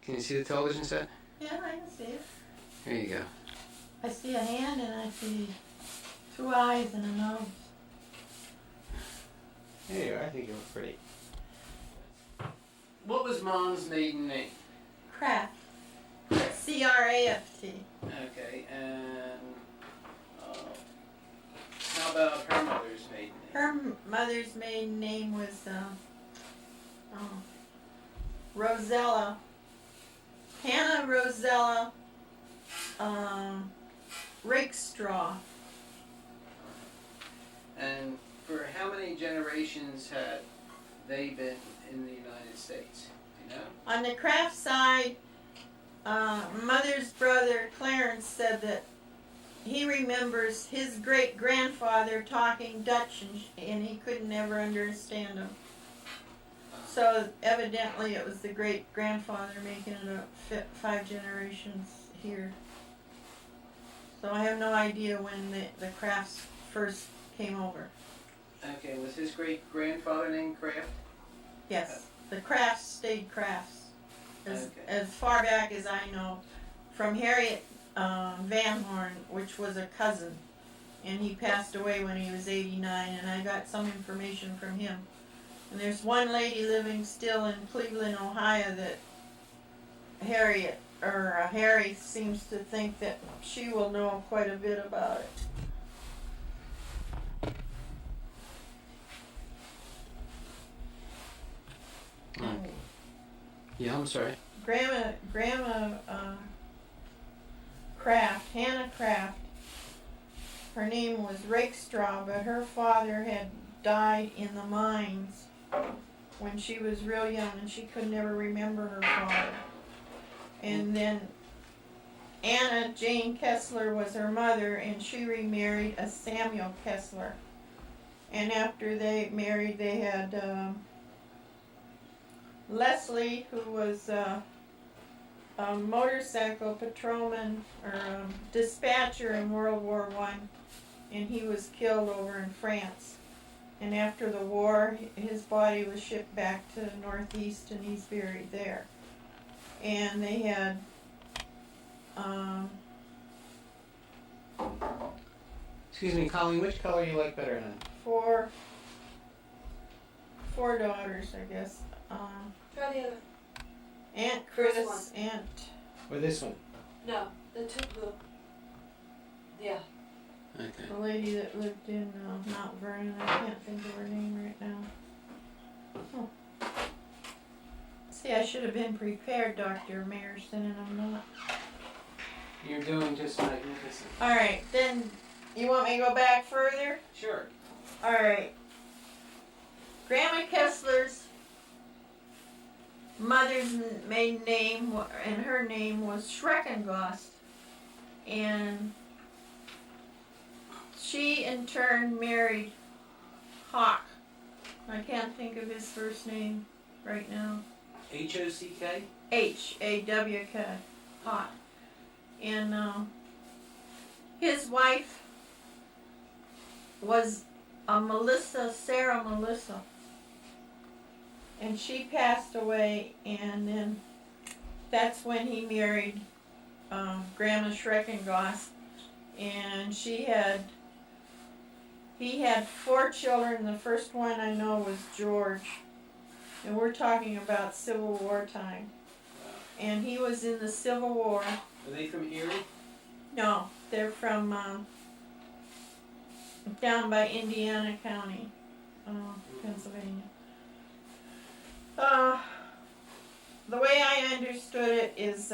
Can you see the television set? Yeah, I can see it. Here you go. I see a hand and I see 2 eyes and a nose. There you are. I think you look pretty. What was Mom's maiden name? Kraft. C-R-A-F-T. Okay, and how about her mother's maiden name? Her mother's maiden name was Rosella. Hannah Rosella Rakestraw. And for how many generations had they been in the United States? Do you know? On the Kraft side, Mother's brother Clarence said that he remembers his great-grandfather talking Dutch and he could never understand him. So evidently it was the great-grandfather making it 5 generations here. So I have no idea when the Crafts first came over. Okay, was his great-grandfather named Kraft? Yes, the Crafts stayed Crafts. Okay. As far back as I know, from Harriet Van Horn, which was a cousin, and he passed away when he was 89, and I got some information from him. And there's one lady living still in Cleveland, Ohio, that Harry seems to think that she will know quite a bit about it. Yeah, I'm sorry. Grandma Kraft, Hannah Kraft, her name was Rakestraw, but her father had died in the mines when she was real young and she could never remember her father. And then Anna Jane Kessler was her mother, and she remarried a Samuel Kessler. And after they married, they had Leslie, who was a motorcycle patrolman or dispatcher in World War I, and he was killed over in France. And after the war, his body was shipped back to the Northeast, and he's buried there. And they had Excuse me, Colleen, which color you like better than? four daughters, I guess. Try the other. Aunt First Chris, one. Aunt. Or this one? No, the two blue. Yeah. Okay. The lady that lived in Mount Vernon, I can't think of her name right now. Oh. See, I should have been prepared, Dr. Mayerson, and I'm not. You're doing just magnificent. Alright, then you want me to go back further? Sure. Alright. Grandma Kessler's mother's maiden name and her name was Schreckengost. And she in turn married Hawk. I can't think of his first name right now. H-O-C-K? H-A-W-K. Hawk. And his wife was Sarah Melissa. And she passed away, and then that's when he married Grandma Schreckengost. And he had 4 children. The first one I know was George. And we're talking about Civil War time. And he was in the Civil War. Are they from Erie? No, they're from down by Indiana County, Pennsylvania. The way I understood it is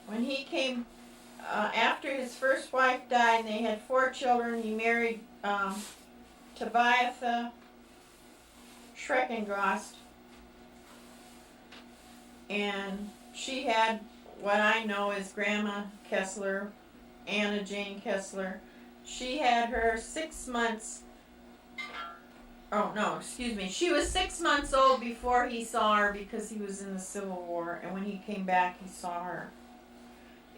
when he came, after his first wife died and they had 4 children, he married Tabitha Schreckengost. And she had what I know is Grandma Kessler, Anna Jane Kessler. She had her 6 months. Oh no, excuse me. She was 6 months old before he saw her because he was in the Civil War, and when he came back, he saw her.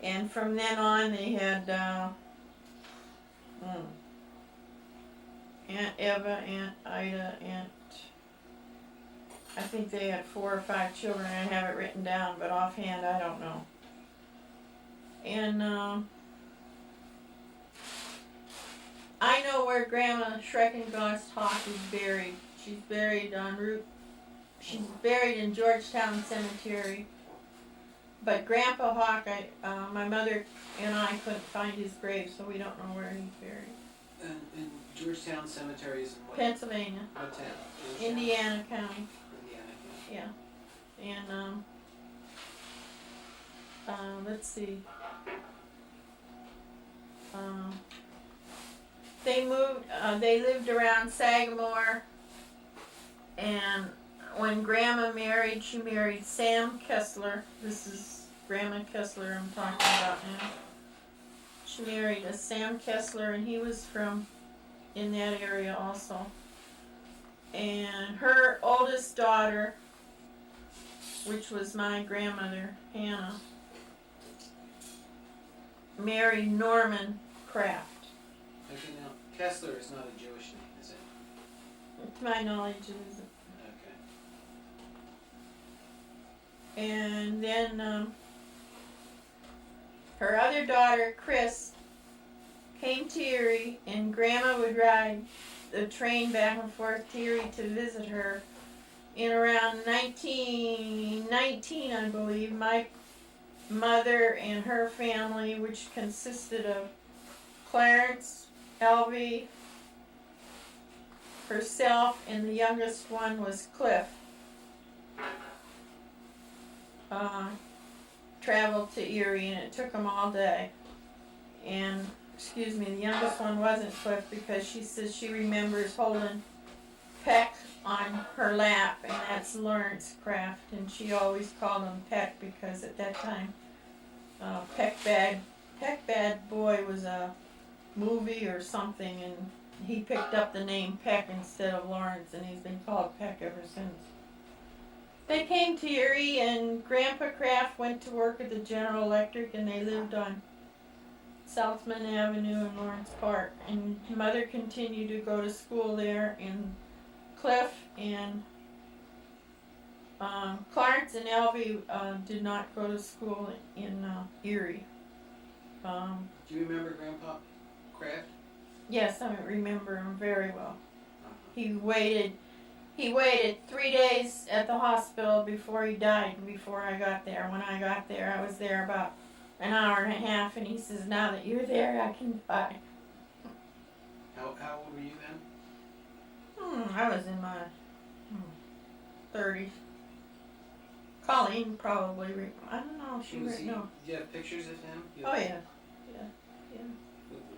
And from then on, they had Aunt Eva, Aunt Ida, Aunt I think they had 4 or 5 children. I have it written down, but offhand I don't know. And I know where Grandma Schreckengoss Hawk is buried. She's buried she's buried in Georgetown Cemetery. But Grandpa Hawk, my mother and I couldn't find his grave, so we don't know where he's buried. And Georgetown Cemetery is in what? Pennsylvania. What town? Georgetown? Indiana County. Indiana County. Yeah. And let's see. They moved. They lived around Sagamore, and when Grandma married, she married Sam Kessler. This is Grandma Kessler I'm talking about now. She married a Sam Kessler, and he was from in that area also. And her oldest daughter, which was my grandmother, Hannah, married Norman Kraft. Okay, now Kessler is not a Jewish name, is it? To my knowledge, it isn't. Okay. And then her other daughter, Chris, came to Erie, and Grandma would ride the train back and forth to Erie to visit her. In around 1919, I believe, my mother and her family, which consisted of Clarence, Elvie, herself, and the youngest one was Cliff, traveled to Erie, and it took them all day. And, excuse me, the youngest one wasn't Cliff, because she says she remembers holding Peck on her lap, and that's Lawrence Kraft, and she always called him Peck because at that time, Peck Bad Boy was a movie or something, and he picked up the name Peck instead of Lawrence, and he's been called Peck ever since. They came to Erie, and Grandpa Kraft went to work at the General Electric, and they lived on Southman Avenue in Lawrence Park, and Mother continued to go to school there, and Cliff and Clarence and Elvie did not go to school in Erie. Do you remember Grandpa Kraft? Yes, I remember him very well. Uh-huh. He waited 3 days at the hospital before he died, before I got there. When I got there, I was there about an hour and a half, and he says, "Now that you're there, I can die." How old were you then? I was in my 30s. Colleen probably, I don't know, Do you have pictures of him? Oh yeah.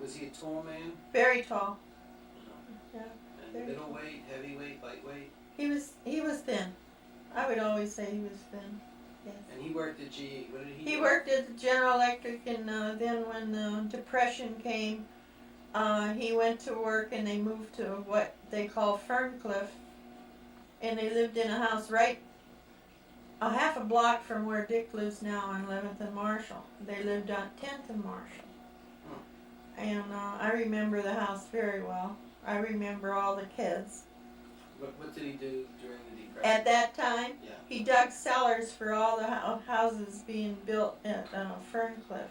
Was he a tall man? Very tall. Yeah. And Very middleweight, heavyweight, lightweight? He was thin. I would always say he was thin. Yes. And he worked at GE. What did he do? He worked at the General Electric, and then when the Depression came, he went to work, and they moved to what they call Ferncliff, and they lived in a house right a half a block from where Dick lives now on 11th and Marshall. They lived on 10th and Marshall. And I remember the house very well. I remember all the kids. What did he do during the Depression? At that time, Yeah. he dug cellars for all the houses being built at Ferncliff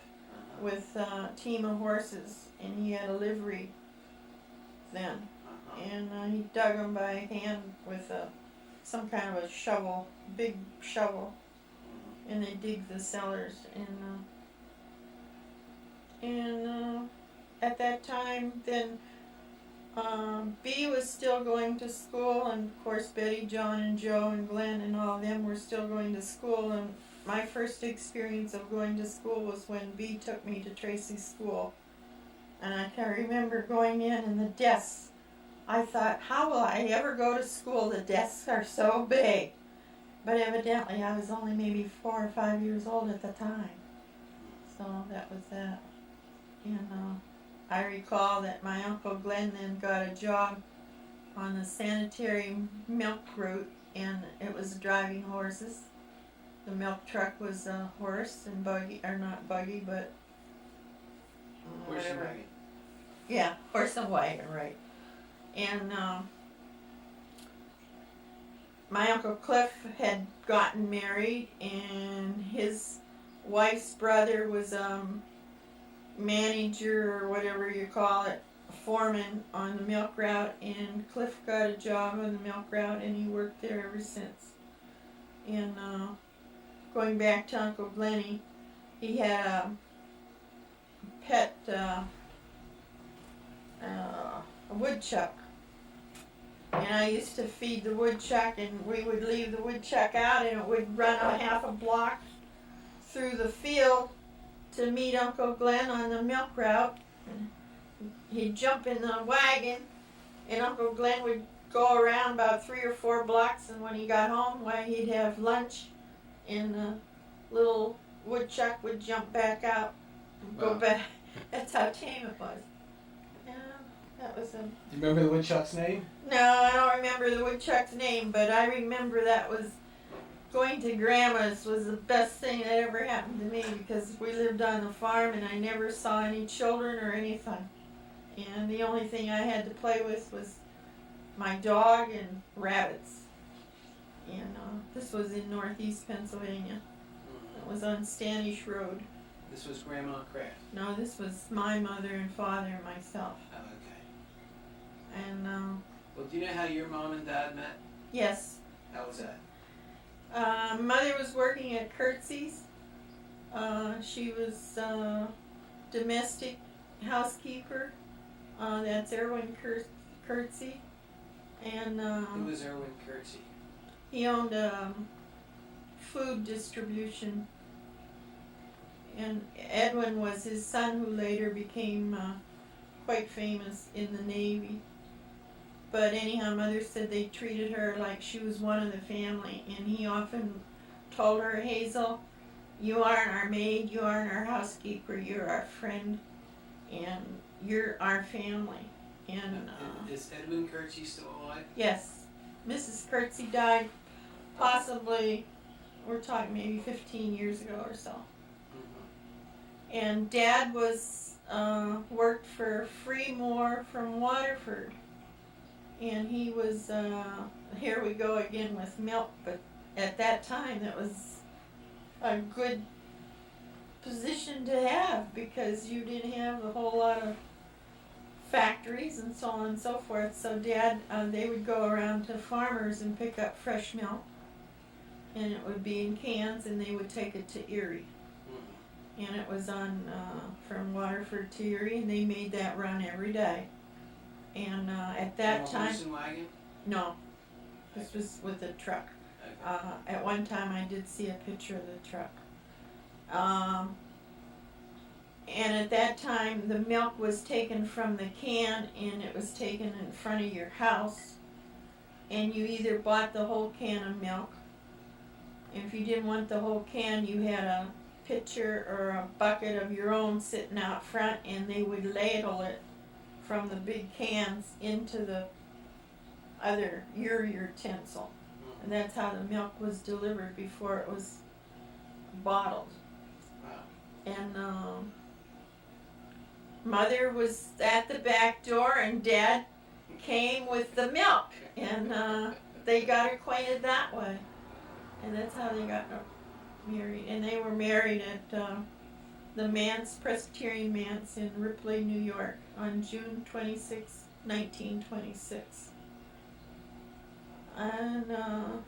with a team of horses, and he had a livery then. And he dug them by hand with some kind of a shovel, big shovel, and they dig the cellars. And at that time, then Bea was still going to school, and of course Betty, John, and Joe, and Glenn, and all of them were still going to school. And my first experience of going to school was when Bea took me to Tracy's school. And I can remember going in, and the desks, I thought, how will I ever go to school? The desks are so big. But evidently I was only maybe 4 or 5 years old at the time. So that was that. And I recall that my Uncle Glenn then got a job on the sanitary milk route, and it was driving horses. The milk truck was a horse and buggy, or not buggy, but Horse and whatever. wagon. Yeah, horse and wagon, right. And my Uncle Cliff had gotten married, and his wife's brother was manager or whatever you call it, foreman on the milk route, and Cliff got a job on the milk route, and he worked there ever since. And going back to Uncle Glenny, he had a pet a woodchuck, and I used to feed the woodchuck, and we would leave the woodchuck out, and it would run a half a block through the field to meet Uncle Glenn on the milk route. He'd jump in the wagon, and Uncle Glenn would go around about 3 or 4 blocks, and when he got home, why, he'd have lunch, and the little woodchuck would jump back out and go back. That's how tame it was. Yeah, that was a... Do you remember the woodchuck's name? No, I don't remember the woodchuck's name, but I remember that was... Going to Grandma's was the best thing that ever happened to me, because we lived on a farm and I never saw any children or anything. And the only thing I had to play with was my dog and rabbits. And this was in northeast Pennsylvania. It was on Stanish Road. This was Grandma Kraft? No, this was my mother and father and myself. Oh, okay. And, well, do you know how your mom and dad met? yes. How was that? Mother was working at Kurtzy's. She was domestic housekeeper. That's Erwin Kurtzy. And Who was Erwin Kurtzy? he owned food distribution. And Edwin was his son, who later became quite famous in the Navy. But anyhow, Mother said they treated her like she was one of the family, and he often told her, Hazel, you aren't our maid, you aren't our housekeeper, you're our friend, and you're our family. And is Edwin Kurtzy still alive? yes, Mrs. Kurtzy died possibly, we're talking maybe 15 years ago or so. Mm-hmm. And Dad was worked for Freemore from Waterford. And he was, here we go again with milk, but at that time that was a good position to have, because you didn't have a whole lot of factories and so on and so forth. So Dad, they would go around to farmers and pick up fresh milk, and it would be in cans, and they would take it to Erie. Mm-hmm. And it was on, from Waterford to Erie, and they made that run every day. And at that time, wagon? no, this was with a truck. Okay. At one time, I did see a picture of the truck. And at that time, the milk was taken from the can, and it was taken in front of your house. And you either bought the whole can of milk. And if you didn't want the whole can, you had a pitcher or a bucket of your own sitting out front, and they would ladle it from the big cans into the other your utensil. And that's how the milk was delivered before it was bottled. Wow. And Mother was at the back door, and Dad came with the milk, and they got acquainted that way. And that's how they got married. And they were married at the Manse, Presbyterian Manse in Ripley, New York, on June 26, 1926. And now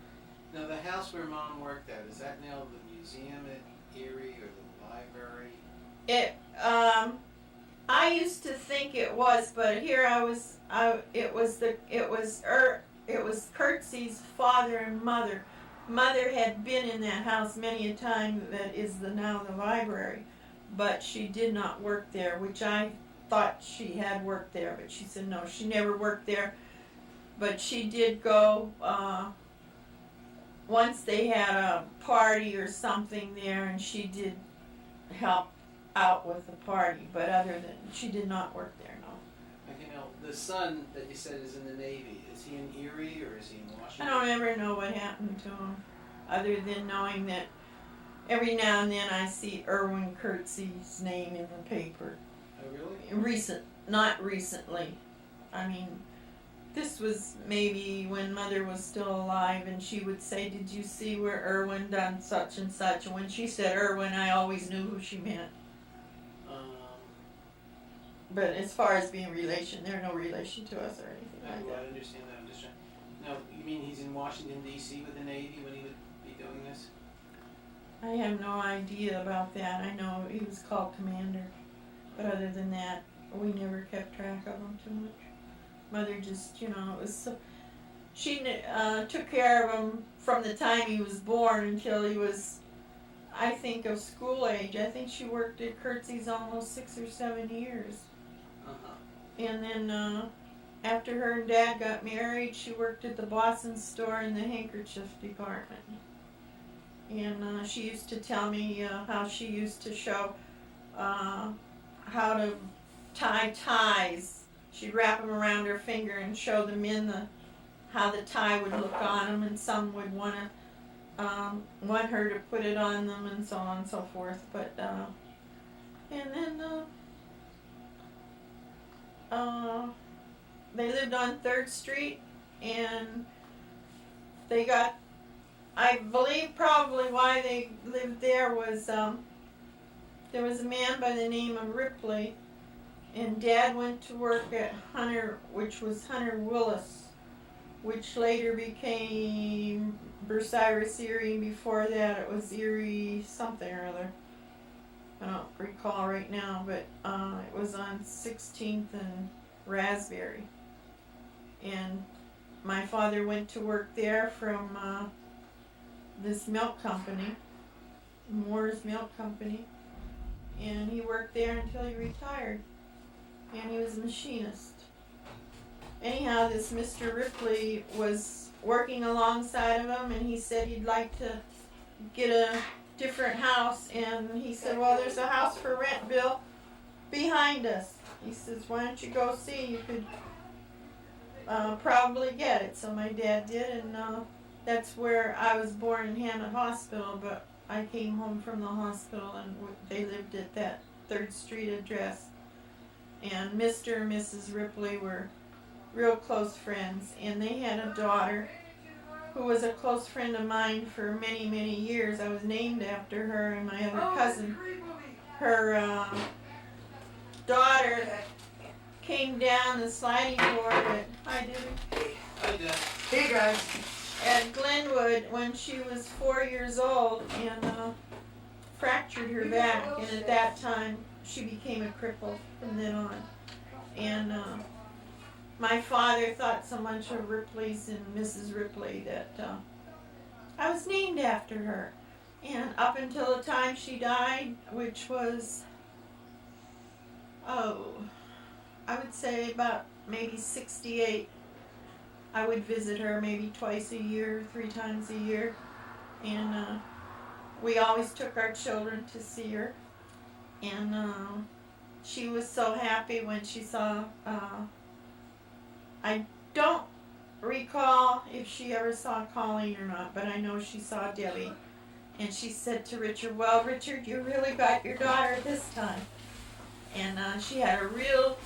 the house where Mom worked at, is that now the museum at Erie or the library? I used to think it was, but here it was Kurtzy's father and mother. Mother had been in that house many a time. That is now the library, but she did not work there, which I thought she had worked there, but she said no, she never worked there. But she did go, once they had a party or something there, and she did help out with the party, but other than, she did not work there, no. Okay, now, the son that you said is in the Navy, is he in Erie or is he in Washington? I don't ever know what happened to him, other than knowing that every now and then I see Erwin Kurtzy's name in the paper. Oh, really? Not recently. I mean, this was maybe when Mother was still alive, and she would say, "Did you see where Irwin done such and such?" And when she said Irwin, I always knew who she meant. But as far as being relation, they're no relation to us or anything like Well, that. I understand that. I'm just trying. Now, you mean he's in Washington D.C. with the Navy when he would be doing this? I have no idea about that. I know he was called Commander, but other than that, we never kept track of him too much. Mother just, it was so. She took care of him from the time he was born until he was, I think, of school age. I think she worked at Curtsy's almost 6 or 7 years. And then after her and Dad got married, she worked at the Boston store in the handkerchief department. And she used to tell me how she used to show how to tie ties. She'd wrap them around her finger and show the men how the tie would look on them, and some would want her to put it on them, and so on and so forth. But and then they lived on 3rd Street, and they got, I believe probably why they lived there was there was a man by the name of Ripley, and Dad went to work at Hunter, which was Hunter Willis, which later became Bucyrus Erie, and before that it was Erie something or other. I don't recall right now, but it was on 16th and Raspberry. And my father went to work there from this milk company, Moore's Milk Company, and he worked there until he retired, and he was a machinist. Anyhow, this Mr. Ripley was working alongside of him, and he said he'd like to get a different house, and he said, "Well, there's a house for rent, Bill, behind us." He says, "Why don't you go see? You could probably get it." So my dad did, and that's where I was born, in Hammett Hospital, but I came home from the hospital, and they lived at that 3rd Street address. And Mr. and Mrs. Ripley were real close friends, and they had a daughter who was a close friend of mine for many, many years. I was named after her and my other cousin. Her daughter came down the sliding board Hey guys. at Glenwood when she was 4 years old, and fractured her back, and at that time she became a cripple from then on. And my father thought so much of Ripley's and Mrs. Ripley that I was named after her. And up until the time she died, which was, I would say about maybe 68, I would visit her maybe twice a year, 3 times a year. And we always took our children to see her. And she was so happy when she saw, I don't recall if she ever saw Colleen or not, but I know she saw Debbie. And she said to Richard, "Well, Richard, you really got your daughter this time." And she had a real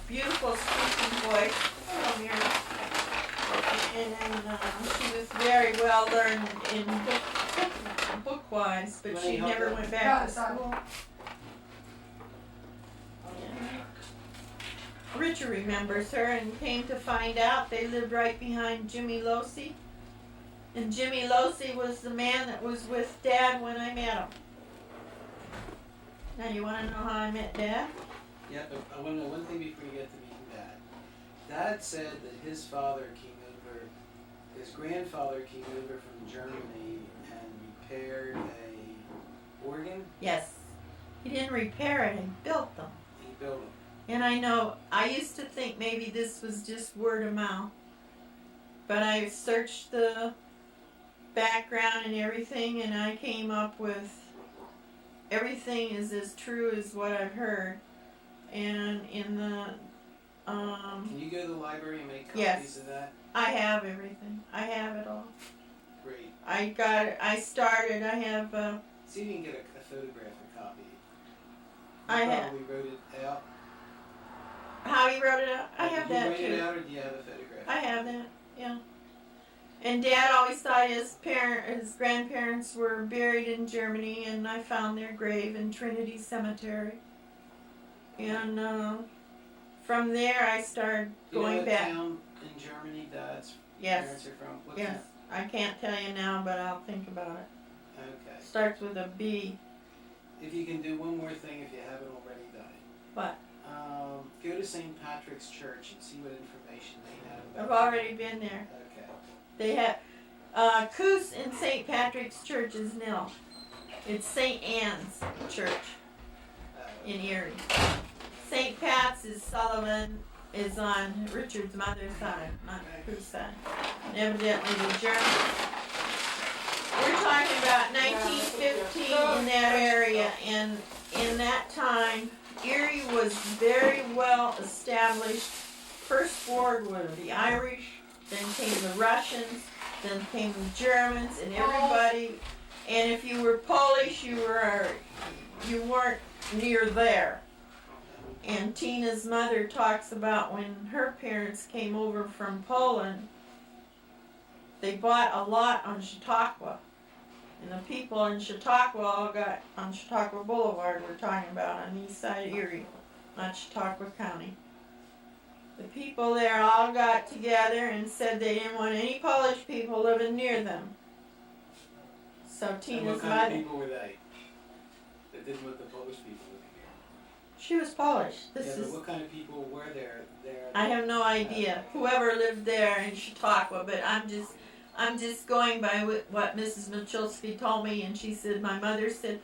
beautiful speaking voice. Hello, Mary. And she was very well learned in book-wise, but she never went back to school. Richard remembers her and came to find out they lived right behind Jimmy Losey. And Jimmy Losey was the man that was with Dad when I met him. Now you want to know how I met Dad? Yeah, but I want to know one thing before you get to meeting Dad. Dad said that his father came over, his grandfather came over from Germany and repaired a organ. Yes. He didn't repair it, he built them. He built them. And I know, I used to think maybe this was just word of mouth. But I searched the background and everything, and I came up with everything is as true as what I've heard. And in the Can you go to the library and make copies yes. of that? I have everything. I have it all. Great. I got it. I started. I have. See if you can get a photographic copy. I probably wrote it out. How you wrote it out? I have that Did you too. write it out, or do you have a photograph? I have that, yeah. And Dad always thought his grandparents were buried in Germany, and I found their grave in Trinity Cemetery. And from there, I started going you know back. what town in Germany Dad's Yes, parents are from? What's yes. I can't tell you now, but I'll think about it. Okay. Starts with a B. If you can do one more thing, if you haven't already done it. What? Go to St. Patrick's Church and see what information they have about I've already been there. Okay. They have Koos in St. Patrick's Church is nil. It's St. Anne's Church in Erie. St. Pat's is Sullivan, is on Richard's mother's side, not Koos' side. And evidently the Germans. We're talking about 1915 in that area, and in that time, Erie was very well established. First ward were the Irish, then came the Russians, then came the Germans, and everybody. And if you were Polish, you weren't near there. And Tina's mother talks about when her parents came over from Poland, they bought a lot on Chautauqua. And the people in Chautauqua all got, on Chautauqua Boulevard we're talking about, on the east side of Erie, not Chautauqua County. The people there all got together and said they didn't want any Polish people living near them. So And what Tina's kind of mother, people were they? That didn't want the Polish people living here. she was Polish. Yeah, but what kind of people were there? I have no idea. Whoever lived there in Chautauqua, but I'm just going by what Mrs. Michalski told me, and she said, my mother said,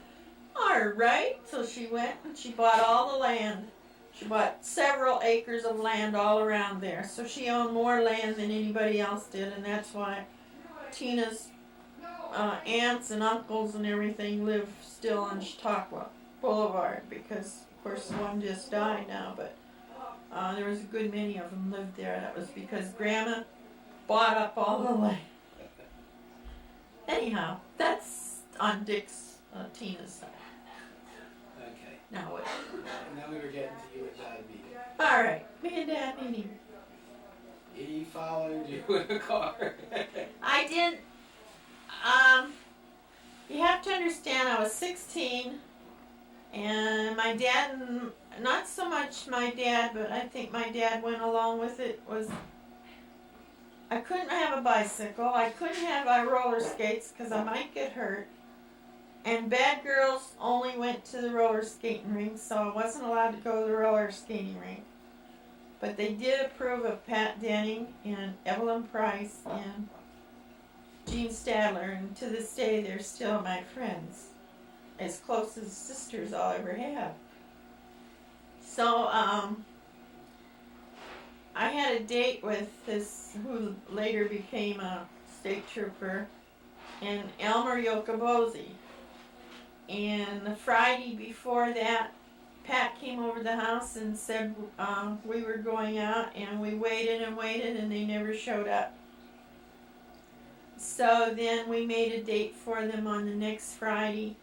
all right. So she went and she bought all the land. She bought several acres of land all around there. So she owned more land than anybody else did, and that's why Tina's aunts and uncles and everything live still on Chautauqua Boulevard, because of course one just died now, but there was a good many of them lived there. That was because Grandma bought up all the land. Anyhow, that's on Tina's side. Okay. Now what? Now we were getting to you at Dad meeting. All right, me and Dad meeting. He followed you in a car. I did. You have to understand, I was 16, and my dad, not so much my dad, but I think my dad went along with it, was I couldn't have a bicycle, I couldn't have roller skates because I might get hurt, and bad girls only went to the roller skating rink, so I wasn't allowed to go to the roller skating rink. But they did approve of Pat Denning and Evelyn Price and Jean Stadler, and to this day they're still my friends, as close as sisters I'll ever have. So I had a date with this who later became a state trooper, and Elmer Yokobosi. And the Friday before that, Pat came over to the house and said we were going out, and we waited and waited, and they never showed up. So then we made a date for them on the next Friday,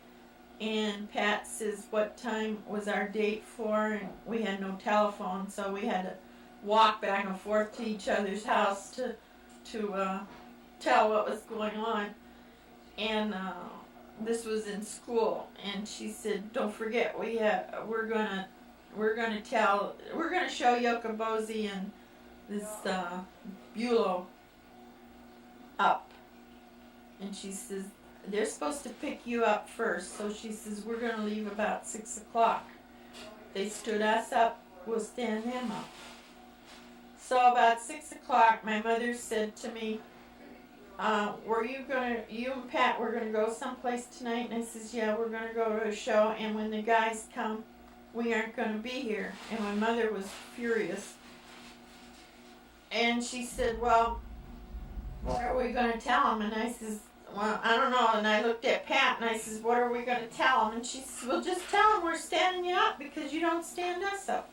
and Pat says what time was our date for, and we had no telephone, so we had to walk back and forth to each other's house to tell what was going on. And this was in school, and she said, don't forget, we're gonna show Yokobosi and this Bulow up. And she says, they're supposed to pick you up first. So she says, we're going to leave about 6 o'clock. They stood us up, we'll stand them up. So about 6 o'clock, my mother said to me, you and Pat were going to go someplace tonight? And I says, yeah, we're going to go to a show. And when the guys come, we aren't going to be here. And my mother was furious. And she said, well, what are we going to tell them? And I says, well, I don't know. And I looked at Pat and I says, what are we going to tell them? And she says, well, just tell them we're standing you up because you don't stand us up.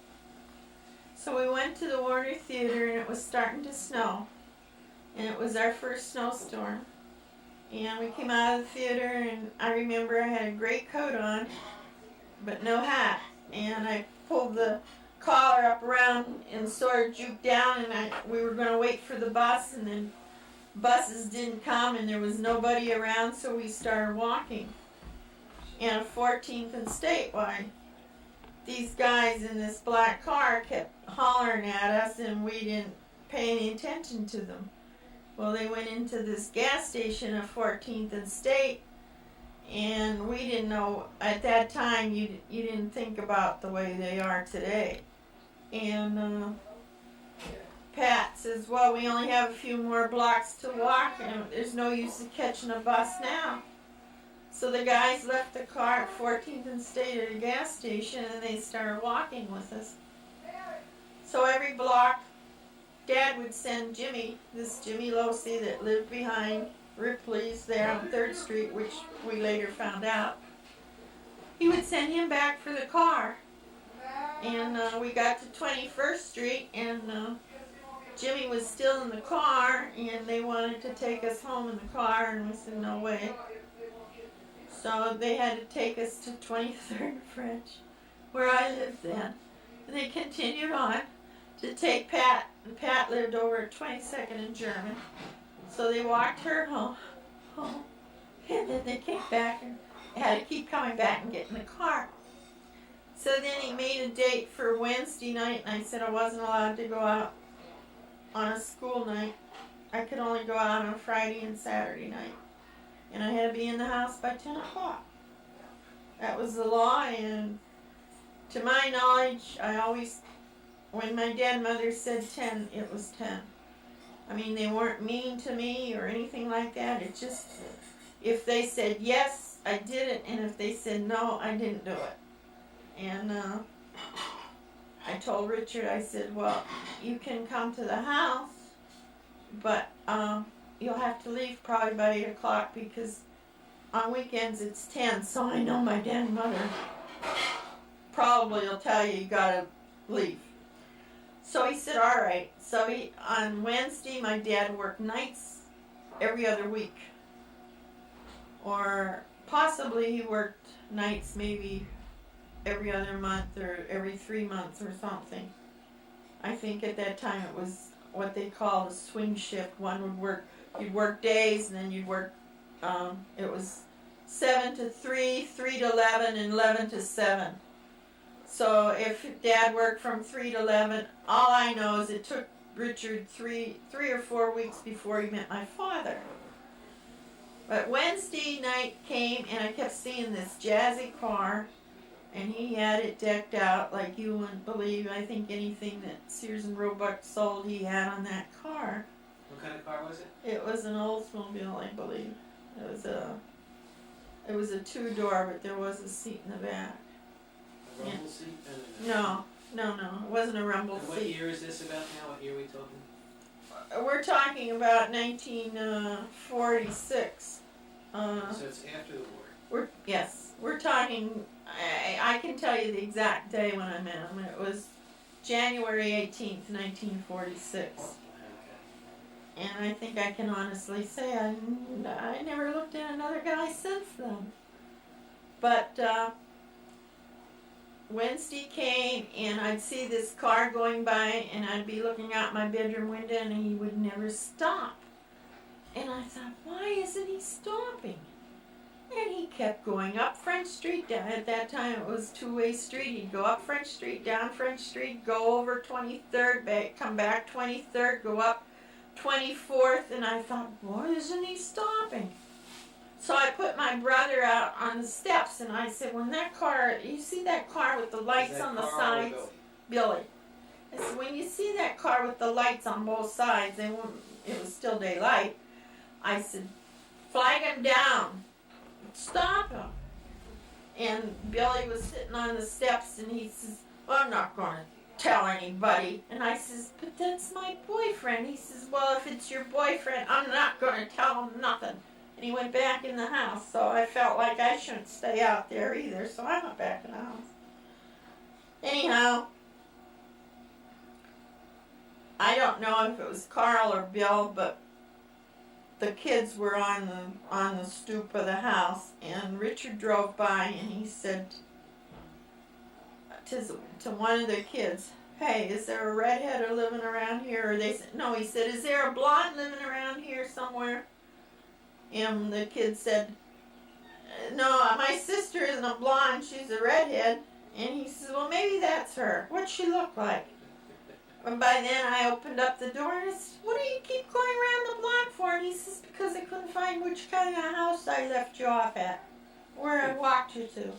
So we went to the Warner Theater, and it was starting to snow. And it was our first snowstorm. And we came out of the theater, and I remember I had a great coat on, but no hat. And I pulled the collar up around and sort of juked down, and we were going to wait for the bus, and then buses didn't come and there was nobody around, so we started walking. And 14th and State, why, these guys in this black car kept hollering at us and we didn't pay any attention to them. Well, they went into this gas station of 14th and State, and we didn't know, at that time, you didn't think about the way they are today. And Pat says, well, we only have a few more blocks to walk, and there's no use in catching a bus now. So the guys left the car at 14th and State at a gas station, and they started walking with us. So every block, Dad would send Jimmy, this Jimmy Losey that lived behind Ripley's there on 3rd Street, which we later found out. He would send him back for the car. And we got to 21st Street, and Jimmy was still in the car, and they wanted to take us home in the car, and we said, no way. So they had to take us to 23rd and French, where I lived then. And they continued on to take Pat, and Pat lived over at 22nd and German. So they walked her home, and then they came back and had to keep coming back and get in the car. So then he made a date for Wednesday night, and I said I wasn't allowed to go out on a school night. I could only go out on Friday and Saturday night. And I had to be in the house by 10 o'clock. That was the law, and to my knowledge, I always, when my dad and mother said 10, it was 10. I mean, they weren't mean to me or anything like that. It just, if they said yes, I did it, and if they said no, I didn't do it. And I told Richard, I said, well, you can come to the house, but you'll have to leave probably by 8 o'clock because on weekends it's 10, so I know my dad and mother probably will tell you gotta leave. So he said, all right. So on Wednesday, my dad worked nights every other week. Or possibly he worked nights maybe every other month or every 3 months or something. I think at that time it was what they called a swing shift. One would work, you'd work days, and then you'd work, it was 7 to 3, 3 to 11, and 11 to 7. So if Dad worked from 3 to 11, all I know is it took Richard three or 4 weeks before he met my father. But Wednesday night came, and I kept seeing this jazzy car, and he had it decked out like you wouldn't believe. I think anything that Sears and Roebuck sold, he had on that car. What kind of car was it? It was an Oldsmobile, I believe. It was a 2-door, but there was a seat in the back. A rumble seat? No, it wasn't a rumble and seat. what year is this about now? What year are we talking? We're talking about 1946. So it's after the war. We're talking. I can tell you the exact day when I met him. It was January 18th, 1946. Okay. And I think I can honestly say I never looked at another guy since then. But Wednesday came, and I'd see this car going by, and I'd be looking out my bedroom window, and he would never stop. And I thought, why isn't he stopping? And he kept going up French Street. At that time, it was two-way street. He'd go up French Street, down French Street, go over 23rd, back, come back 23rd, go up 24th, and I thought, why isn't he stopping? So I put my brother out on the steps, and I said, when that car, you see that car with the lights on the sides? Billy. I said, when you see that car with the lights on both sides, it was still daylight, I said, flag him down. Stop him. And Billy was sitting on the steps, and he says, well, I'm not going to tell anybody. And I says, but that's my boyfriend. He says, well, if it's your boyfriend, I'm not going to tell him nothing. And he went back in the house, so I felt like I shouldn't stay out there either, so I went back in the house. Anyhow, I don't know if it was Carl or Bill, but the kids were on the stoop of the house, and Richard drove by, and he said, to one of the kids, "Hey, is there a redhead living around here?" Or they said, no, he said, "Is there a blonde living around here somewhere?" And the kid said, "No, my sister isn't a blonde, she's a redhead." And he says, "Well, maybe that's her. What'd she look like?" And by then I opened up the door and I said, "What do you keep going around the block for?" And he says, "Because I couldn't find which kind of house I left you off at, where I walked you to."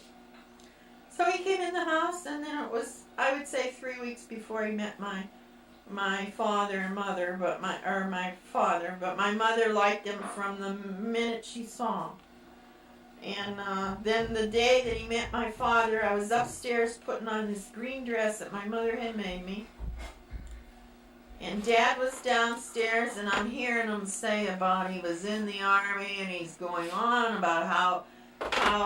So he came in the house, and then it was, I would say, 3 weeks before he met my father and mother, but my father, but my mother liked him from the minute she saw him. And then the day that he met my father, I was upstairs putting on this green dress that my mother had made me. And Dad was downstairs, and I'm hearing him say about he was in the army, and he's going on about how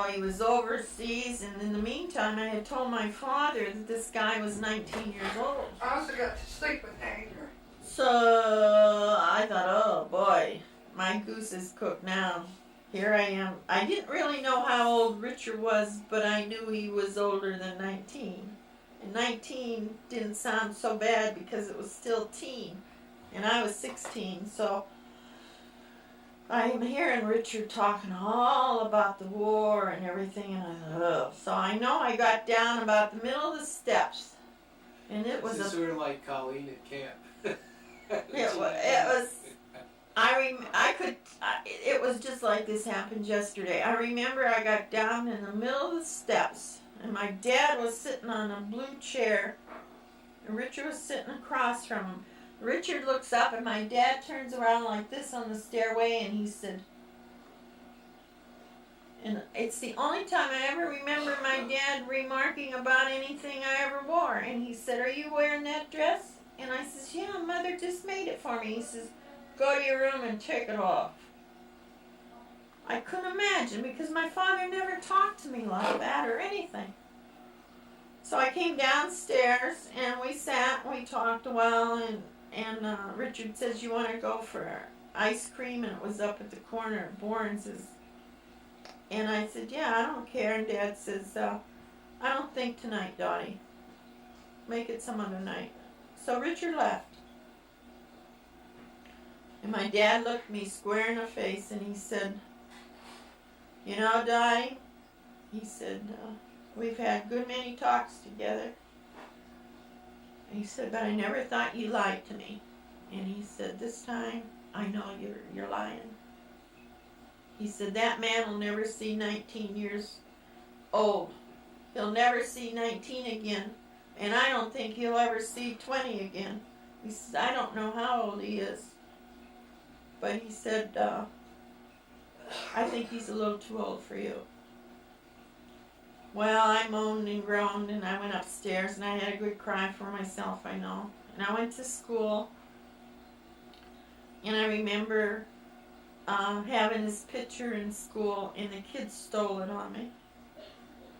he was overseas. And in the meantime, I had told my father that this guy was 19 years old. I also got to sleep with anger. So I thought, oh boy, my goose is cooked now. Here I am. I didn't really know how old Richard was, but I knew he was older than 19. And 19 didn't sound so bad because it was still teen. And I was 16, so I'm hearing Richard talking all about the war and everything, and I thought, oh. So I know I got down about the middle of the steps, and it was This is sort of like Colleen at camp. it was. It was just like this happened yesterday. I remember I got down in the middle of the steps, and my dad was sitting on a blue chair, and Richard was sitting across from him. Richard looks up, and my dad turns around like this on the stairway, and he said, and it's the only time I ever remember my dad remarking about anything I ever wore, and he said, "Are you wearing that dress?" And I says, "Yeah, Mother just made it for me." He says, "Go to your room and take it off." I couldn't imagine, because my father never talked to me like that or anything. So I came downstairs, and we sat and we talked a while, and Richard says, "You want to go for ice cream?" And it was up at the corner of Bourne's. And I said, "Yeah, I don't care." And Dad says, "I don't think tonight, Dottie. Make it some other night." So Richard left. And my dad looked me square in the face, and he said, "You know, Dottie," he said, "we've had good many talks together." And he said, "But I never thought you lied to me." And he said, "This time, I know you're lying." He said, "That man will never see 19 years old. He'll never see 19 again. And I don't think he'll ever see 20 again." He said, "I don't know how old he is. But," he said, "I think he's a little too old for you." Well, I moaned and groaned, and I went upstairs, and I had a good cry for myself, I know. And I went to school, and I remember having his picture in school, and the kids stole it on me.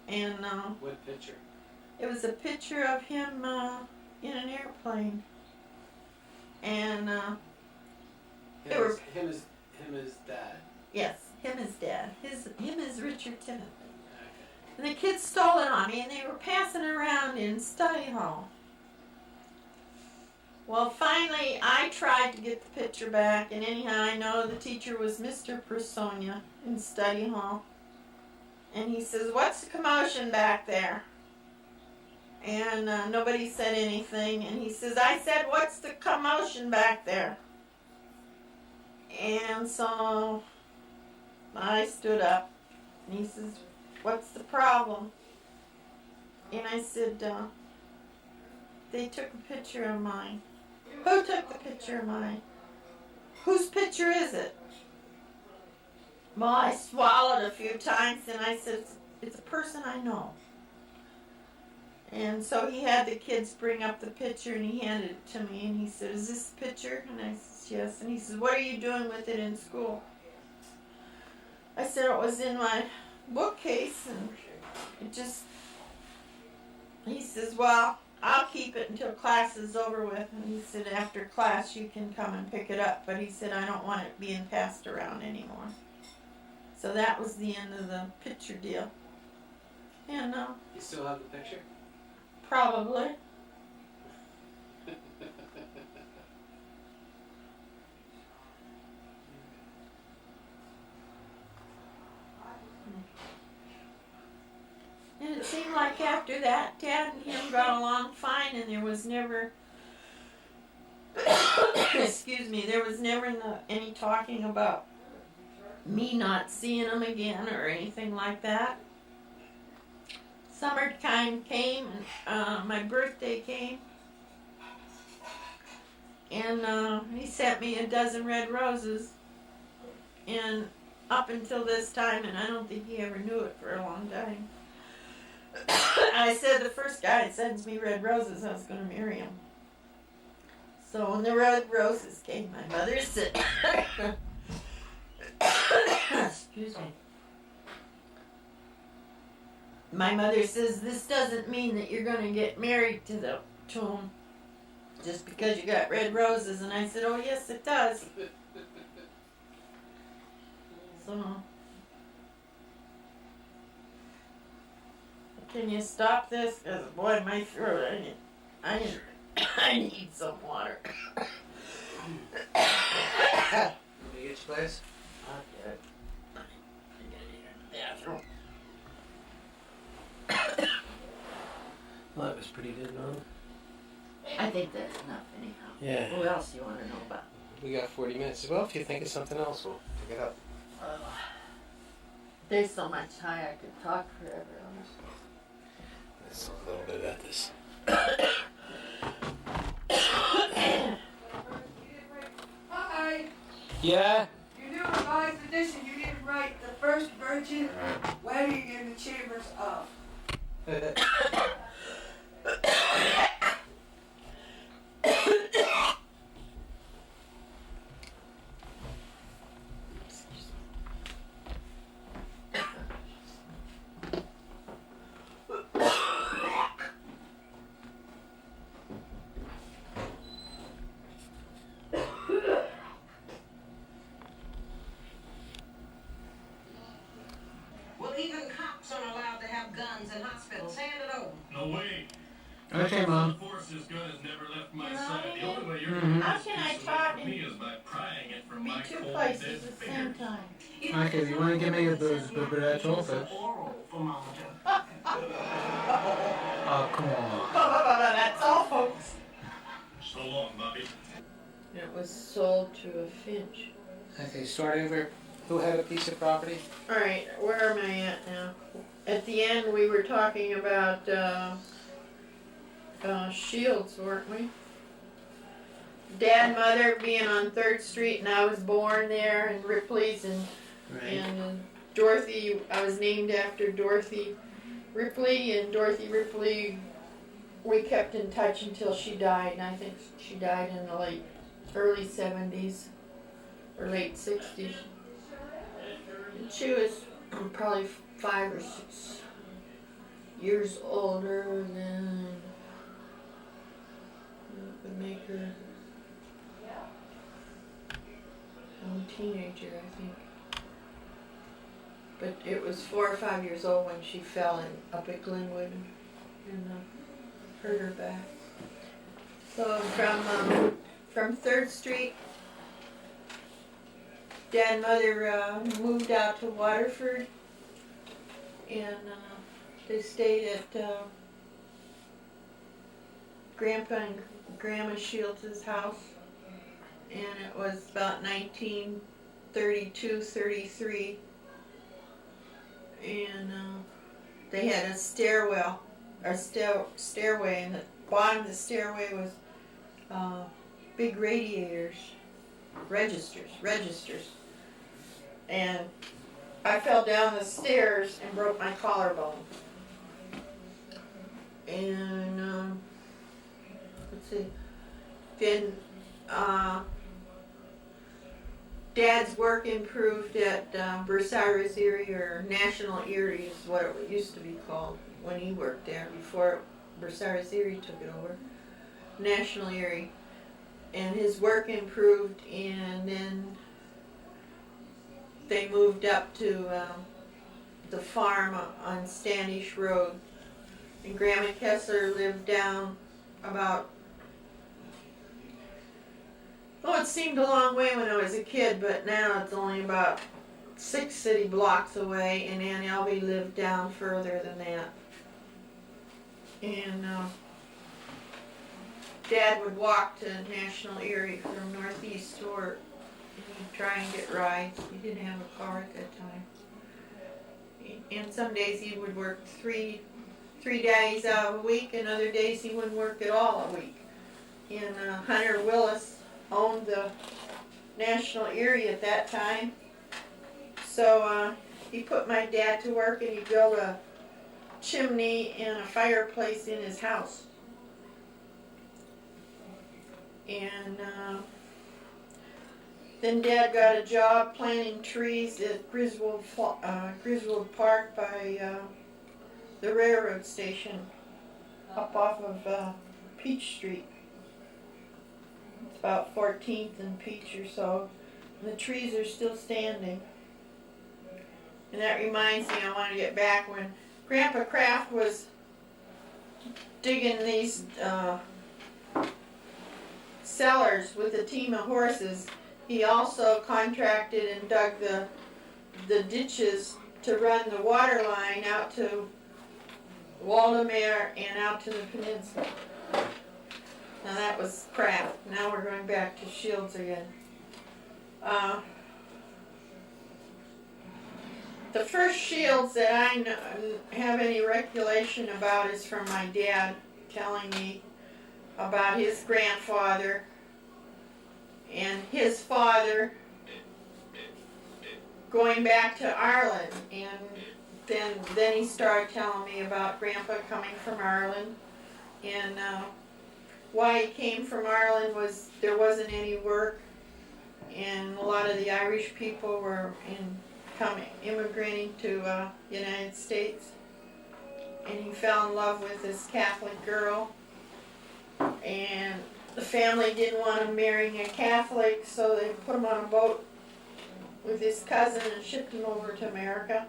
And What picture? it was a picture of him in an airplane. And they were Him as dad. yes, him as Dad. Him as Richard Timothy. Okay. And the kids stole it on me, and they were passing it around in study hall. Well, finally, I tried to get the picture back, and anyhow, I know the teacher was Mr. Personia in study hall. And he says, "What's the commotion back there?" And nobody said anything. And he says, "I said, what's the commotion back there?" And so I stood up, and he says, "What's the problem?" And I said, "They took a picture of mine." "Who took the picture of mine?" "Whose picture is it?" Well, I swallowed a few times, and I said, "It's a person I know." And so he had the kids bring up the picture, and he handed it to me, and he said, "Is this the picture?" And I said, "Yes." And he says, "What are you doing with it in school?" I said, "It was in my bookcase, and it just..." He says, "Well, I'll keep it until class is over with." And he said, "After class you can come and pick it up." But he said, "I don't want it being passed around anymore." So that was the end of the picture deal. And You still have the picture? Probably. And it seemed like after that, Dad and him got along fine, and there was never, excuse me, there was never any talking about me not seeing him again or anything like that. Summertime came, and my birthday came, and he sent me a dozen red roses, and up until this time, and I don't think he ever knew it for a long time, I said the first guy that sends me red roses, I was going to marry him. So when the red roses came, my mother said, excuse me. My mother says, this doesn't mean that you're going to get married to him just because you got red roses. And I said, oh yes it does. So, can you stop this? Because boy, my throat, I need some water. Let me get your place. I'll get it. I gotta get in the bathroom. Well, that was pretty good, no? I think that's enough anyhow. Yeah. Who else do you want to know about? We got 40 minutes. Well, if you think of something else, we'll pick it up. There's so much high I could talk forever on. Let's talk a little bit about this. Hi. Yeah? Your new revised edition, you didn't write the first virgin wedding in the chambers of. Well, even cops aren't allowed to have guns in hospitals. Hand it over. No way. Okay, Mom. The force's gun has never left my You know, side. The only way you're Mhm. going to How can I talk from me is by prying it from Be my two cold, places dead at the fingers. same time. Okay, if you want to give me those biberetol first. Oral thermometer. Oh, come on. That's all, folks. So long, Bobby. It was sold to a Finch. Okay, start over. Who had a piece of property? All right, where am I at now? At the end, we were talking about Shields, weren't we? Dad, mother being on 3rd Street, and I was born there, and Ripley's, and Dorothy. I was named after Dorothy Ripley, and Dorothy Ripley. We kept in touch until she died, and I think she died in the early 70s or late 60s. And she was probably 5 or 6 years older than would make her a teenager, I think. But it was 4 or 5 years old when she fell up at Glenwood and hurt her back. So from 3rd Street, Dad and Mother moved out to Waterford, and they stayed at Grandpa and Grandma Shields' house, and it was about 1932, 33, and they had a stairwell, or stairway, and the bottom of the stairway was big radiators, registers, and I fell down the stairs and broke my collarbone. And let's see, then Dad's work improved at Bursara's Erie, or National Erie is what it used to be called when he worked there, before Bursara's Erie took it over. National Erie. And his work improved, and then they moved up to the farm on Standish Road, And Grandma Kessler lived down about, oh, it seemed a long way when I was a kid, but now it's only about 6 city blocks away, and Aunt Elvie lived down further than that. And Dad would walk to National Erie from Northeast to work. He'd try and get rides. He didn't have a car at that time. And some days he would work three days out of a week, and other days he wouldn't work at all a week. And Hunter Willis owned the National Erie at that time. So he put my dad to work, and he built a chimney and a fireplace in his house. And then Dad got a job planting trees at Griswold Park by the railroad station up off of Peach Street. It's about 14th and Peach or so. And the trees are still standing. And that reminds me, I want to get back when Grandpa Kraft was digging these cellars with a team of horses. He also contracted and dug the ditches to run the water line out to Waldemar and out to the peninsula. Now that was Kraft. Now we're going back to Shields again. The first Shields that I have any recollection about is from my dad telling me about his grandfather and his father going back to Ireland, and then he started telling me about Grandpa coming from Ireland, and why he came from Ireland was there wasn't any work, and a lot of the Irish people were immigrating to United States, and he fell in love with this Catholic girl, and the family didn't want him marrying a Catholic, so they put him on a boat with his cousin and shipped him over to America.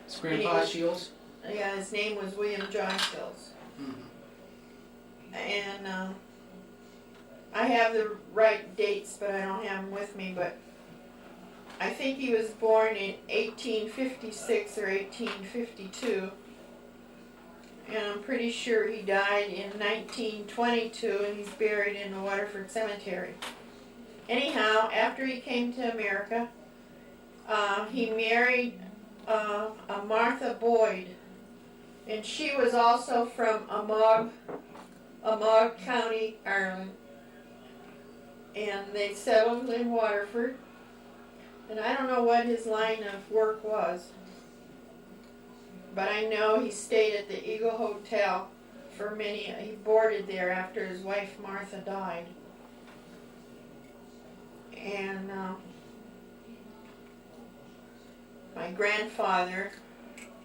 It's Grandpa Shields? Yeah, his name was William John Shields. Mm-hmm. And I have the right dates, but I don't have them with me, but I think he was born in 1856 or 1852. And I'm pretty sure he died in 1922, and he's buried in the Waterford Cemetery. Anyhow, after he came to America, he married a Martha Boyd, and she was also from Amag County, Ireland. And they settled in Waterford, and I don't know what his line of work was, but I know he stayed at the Eagle Hotel for he boarded there after his wife Martha died. And my grandfather,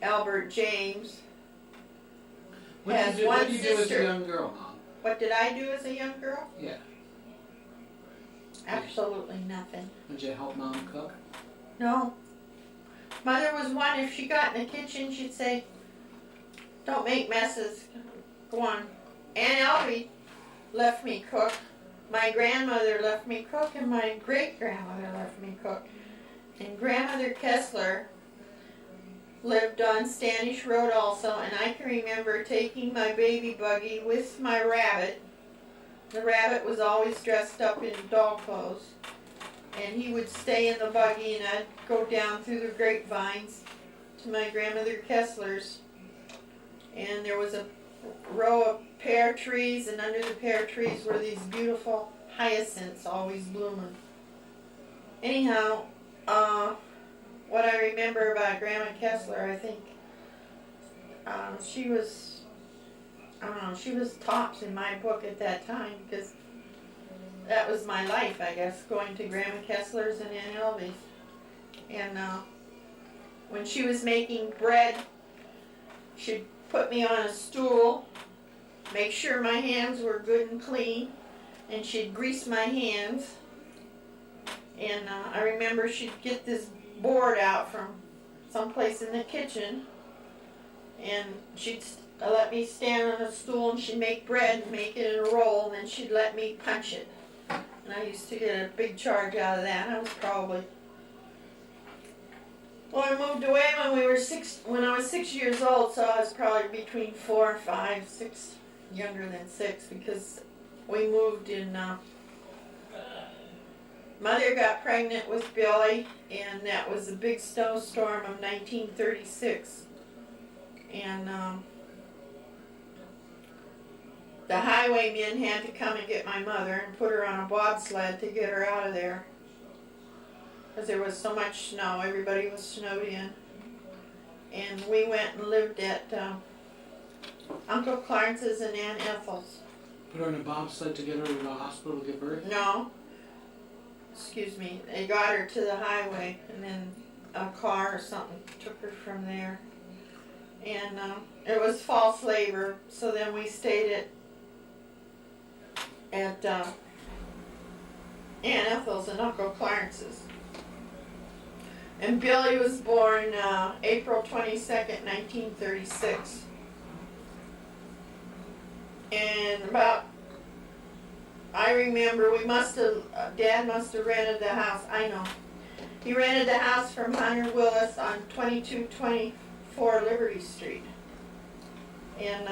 Albert James, has one What did you do as a sister. young girl, Mom? What did I do as a young girl? Yeah. Absolutely nothing. Did you help Mom cook? No. Mother was one, if she got in the kitchen, she'd say, "Don't make messes. Go on." Aunt Elvie left me cook. My grandmother left me cook, and my great-grandmother left me cook. And Grandmother Kessler lived on Standish Road also, and I can remember taking my baby buggy with my rabbit. The rabbit was always dressed up in doll clothes, and he would stay in the buggy, and I'd go down through the grapevines to my grandmother Kessler's, and there was a row of pear trees, and under the pear trees were these beautiful hyacinths always blooming. Anyhow, what I remember about Grandma Kessler, I think she was, I don't know, she was tops in my book at that time, because that was my life, I guess, going to Grandma Kessler's and Aunt Elvie's. And when she was making bread, she'd put me on a stool, make sure my hands were good and clean, and she'd grease my hands. And I remember she'd get this board out from someplace in the kitchen, and she'd let me stand on a stool, and she'd make bread and make it in a roll, and then she'd let me punch it. And I used to get a big charge out of that. I was probably, well, I moved away when I was 6 years old, so I was probably between 4, 5, 6, younger than 6, because we moved in, Mother got pregnant with Billy, and that was a big snowstorm of 1936. And the highwaymen had to come and get my mother and put her on a bobsled to get her out of there. Because there was so much snow, everybody was snowed in. And we went and lived at Uncle Clarence's and Aunt Ethel's. Put her in a bobsled to get her to the hospital to give birth? No. Excuse me. They got her to the highway, and then a car or something took her from there. And it was false labor, so then we stayed at Aunt Ethel's and Uncle Clarence's. And Billy was born April 22nd, 1936. And I remember Dad must have rented the house. I know. He rented the house from Hunter Willis on 2224 Liberty Street. And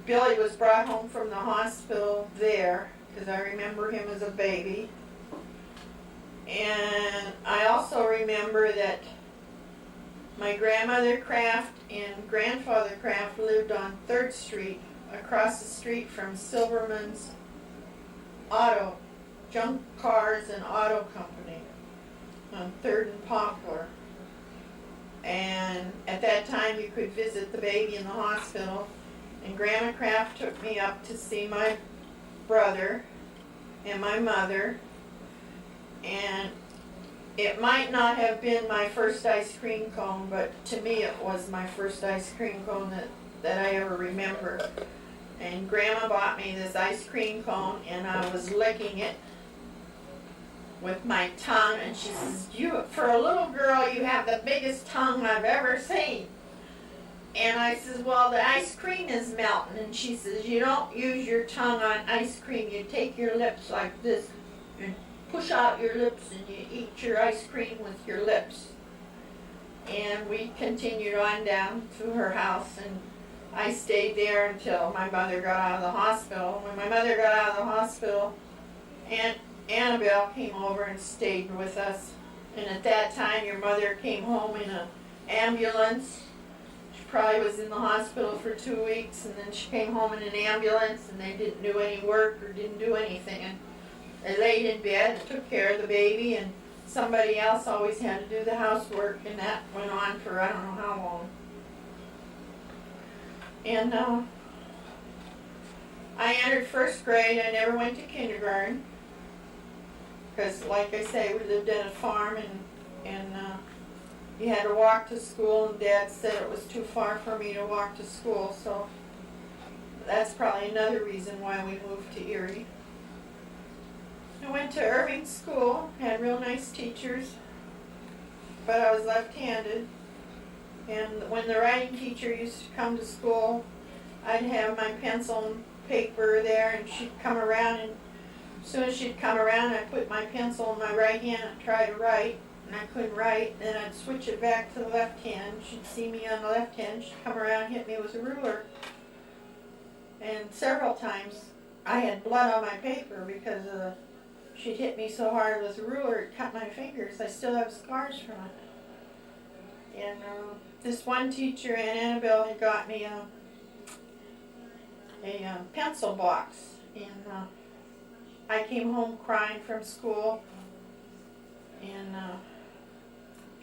Billy was brought home from the hospital there, because I remember him as a baby. And I also remember that my grandmother Kraft and grandfather Kraft lived on 3rd Street, across the street from Silverman's Auto, Junk Cars and Auto Company, on 3rd and Poplar. And at that time you could visit the baby in the hospital, and Grandma Kraft took me up to see my brother and my mother. And it might not have been my first ice cream cone, but to me it was my first ice cream cone that I ever remember. And Grandma bought me this ice cream cone, and I was licking it with my tongue, and she says, for a little girl, you have the biggest tongue I've ever seen. And I says, well, the ice cream is melting. And she says, you don't use your tongue on ice cream, you take your lips like this, and push out your lips, and you eat your ice cream with your lips. And we continued on down to her house, and I stayed there until my mother got out of the hospital. When my mother got out of the hospital, Aunt Annabelle came over and stayed with us. And at that time, your mother came home in an ambulance. She probably was in the hospital for 2 weeks, and then she came home in an ambulance, and they didn't do any work or didn't do anything. And they laid in bed and took care of the baby, and somebody else always had to do the housework, and that went on for I don't know how long. And I entered 1st grade. I never went to kindergarten, because like I say, we lived in a farm, and you had to walk to school, and Dad said it was too far for me to walk to school, so that's probably another reason why we moved to Erie. I went to Irving School, had real nice teachers, but I was left-handed. And when the writing teacher used to come to school, I'd have my pencil and paper there, and she'd come around, and as soon as she'd come around, I'd put my pencil in my right hand and try to write, and I couldn't write. Then I'd switch it back to the left hand. She'd see me on the left hand, she'd come around and hit me with a ruler. And several times I had blood on my paper because she'd hit me so hard with a ruler it cut my fingers. I still have scars from it. And this one teacher, Aunt Annabelle, had got me a pencil box, and I came home crying from school, and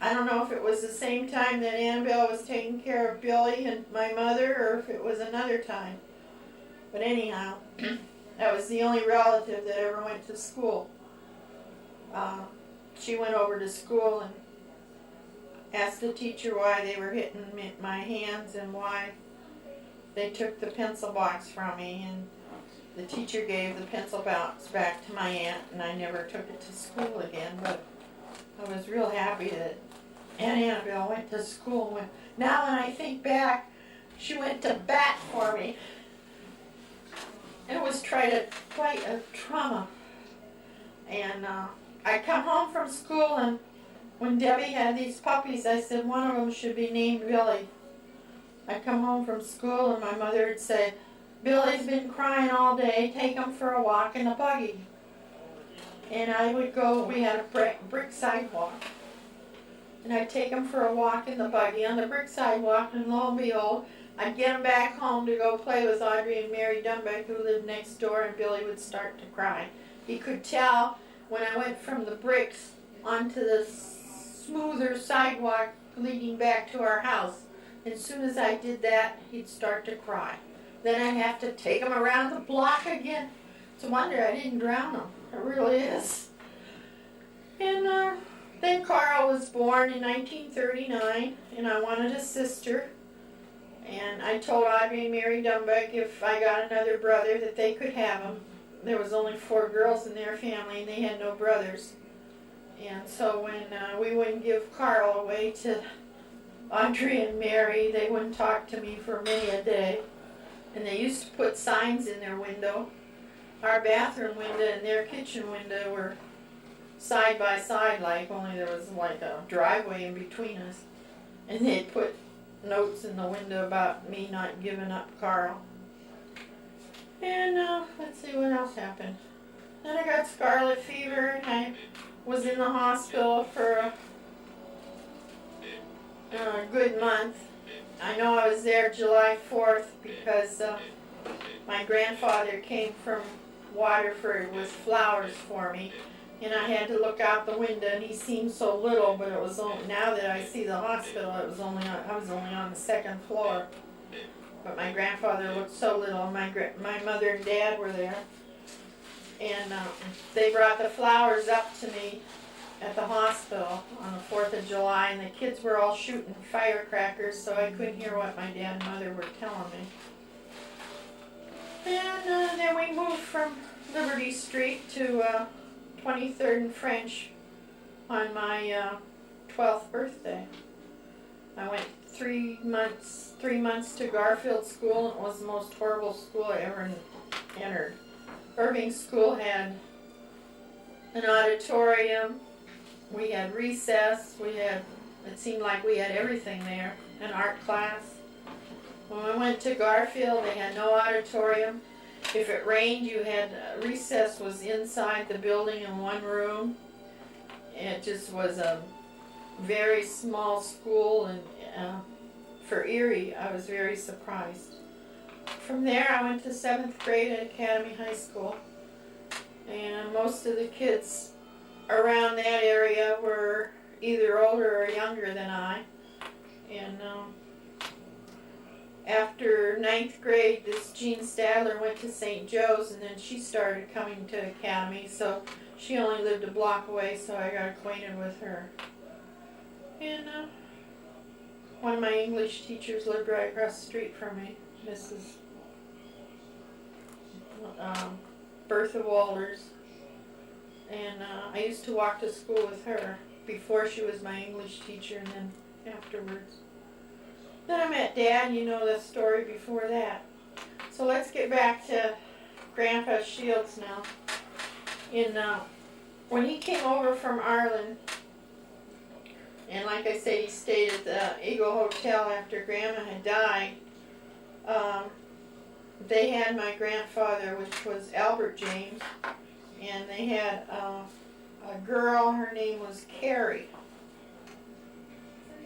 I don't know if it was the same time that Annabelle was taking care of Billy and my mother, or if it was another time. But anyhow, that was the only relative that ever went to school. She went over to school and asked the teacher why they were hitting my hands and why they took the pencil box from me, and the teacher gave the pencil box back to my aunt, and I never took it to school again. But I was real happy that Aunt Annabelle went to school. Now when I think back, she went to bat for me. It was quite a trauma. And I come home from school, and when Debbie had these puppies, I said one of them should be named Billy. I come home from school, and my mother would say, Billy's been crying all day, take him for a walk in a buggy. And I would go, we had a brick sidewalk. And I'd take him for a walk in the buggy on the brick sidewalk, and lo and behold, I'd get him back home to go play with Audrey and Mary Dunbeck, who lived next door, and Billy would start to cry. He could tell when I went from the bricks onto the smoother sidewalk leading back to our house. As soon as I did that, he'd start to cry. Then I'd have to take him around the block again. It's a wonder I didn't drown him. It really is. And then Carl was born in 1939, and I wanted a sister. And I told Audrey and Mary Dunbeck if I got another brother that they could have him. There was only 4 girls in their family, and they had no brothers. And so when we wouldn't give Carl away to Audrey and Mary, they wouldn't talk to me for many a day. And they used to put signs in their window. Our bathroom window and their kitchen window were side by side, like, only there was like a driveway in between us. And they'd put notes in the window about me not giving up Carl. And let's see what else happened. Then I got scarlet fever, and I was in the hospital for a good month. I know I was there July 4th because my grandfather came from Waterford with flowers for me, and I had to look out the window, and he seemed so little, but it was only, now that I see the hospital, I was only on the 2nd floor. But my grandfather looked so little. My mother and dad were there, and they brought the flowers up to me at the hospital on the 4th of July, and the kids were all shooting firecrackers, so I couldn't hear what my dad and mother were telling me. And then we moved from Liberty Street to 23rd and French on my 12th birthday. I went 3 months to Garfield School, and it was the most horrible school I ever entered. Irving School had an auditorium, we had recess, it seemed like we had everything there, an art class. When we went to Garfield, they had no auditorium. If it rained, you had, recess was inside the building in one room. It just was a very small school, and for Erie, I was very surprised. From there, I went to 7th grade at Academy High School, and most of the kids around that area were either older or younger than I. And after 9th grade, this Jean Stadler went to St. Joe's, and then she started coming to Academy, so she only lived a block away, so I got acquainted with her. And one of my English teachers lived right across the street from me, Mrs. Bertha Walters. And I used to walk to school with her before she was my English teacher, and then afterwards. Then I met Dad, you know the story before that. So let's get back to Grandpa Shields now. When he came over from Ireland, and like I said, he stayed at the Eagle Hotel after Grandma had died, they had my grandfather, which was Albert James, and they had a girl, her name was Carrie.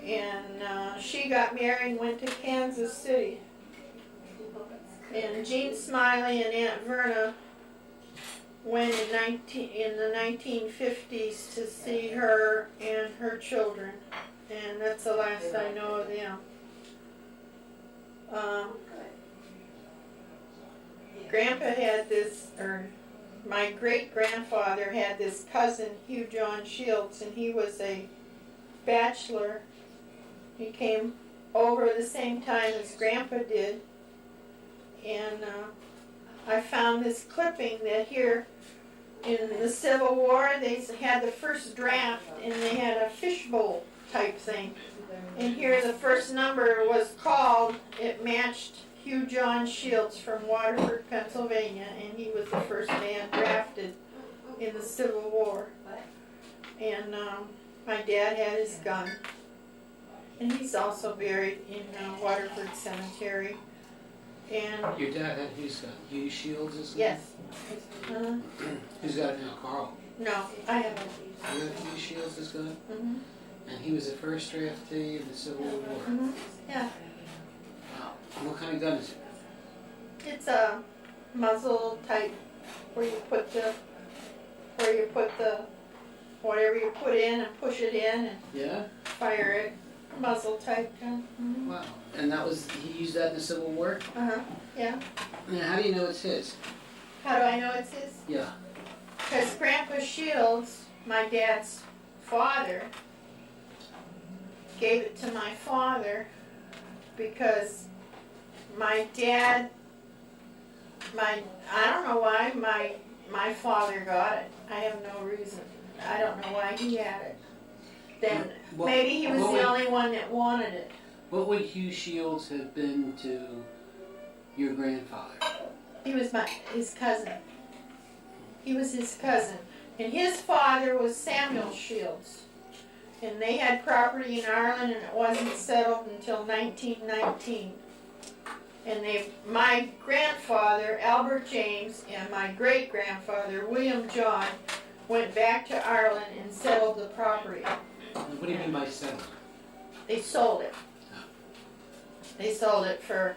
And she got married and went to Kansas City. And Jean Smiley and Aunt Verna went in the 1950s to see her and her children. And that's the last I know of them. Grandpa had this, or my great-grandfather had this cousin, Hugh John Shields, and he was a bachelor. He came over the same time as Grandpa did, and I found this clipping that here in the Civil War they had the first draft, and they had a fishbowl type thing. And here the first number was called, it matched Hugh John Shields from Waterford, Pennsylvania, and he was the first man drafted in the Civil War. And my dad had his gun. And he's also buried in Waterford Cemetery. And Your dad had whose gun? Hugh Shields' gun? yes. Who's got it now? Carl. No, I haven't. You have Hugh Shields' gun? Mm-hmm. And he was the first draftee in the Civil War. Mm-hmm. Yeah. Wow. What kind of gun is it? It's a muzzle type where you put the whatever you put in and push it in and Yeah? fire it. Muzzle type gun. Mm-hmm. Wow. And he used that in the Civil War? Uh-huh. Yeah. And how do you know it's his? How do I know it's his? Yeah. Because Grandpa Shields, my dad's father, gave it to my father because my dad, I don't know why my father got it. I have no reason. I don't know why he had it. Then maybe he was the only one that wanted it. What would Hugh Shields have been to your grandfather? He was his cousin. He was his cousin. And his father was Samuel Shields. And they had property in Ireland and it wasn't settled until 1919. And my grandfather, Albert James, and my great-grandfather, William John, went back to Ireland and settled the property. What do you mean by settled? They sold it. They sold it for,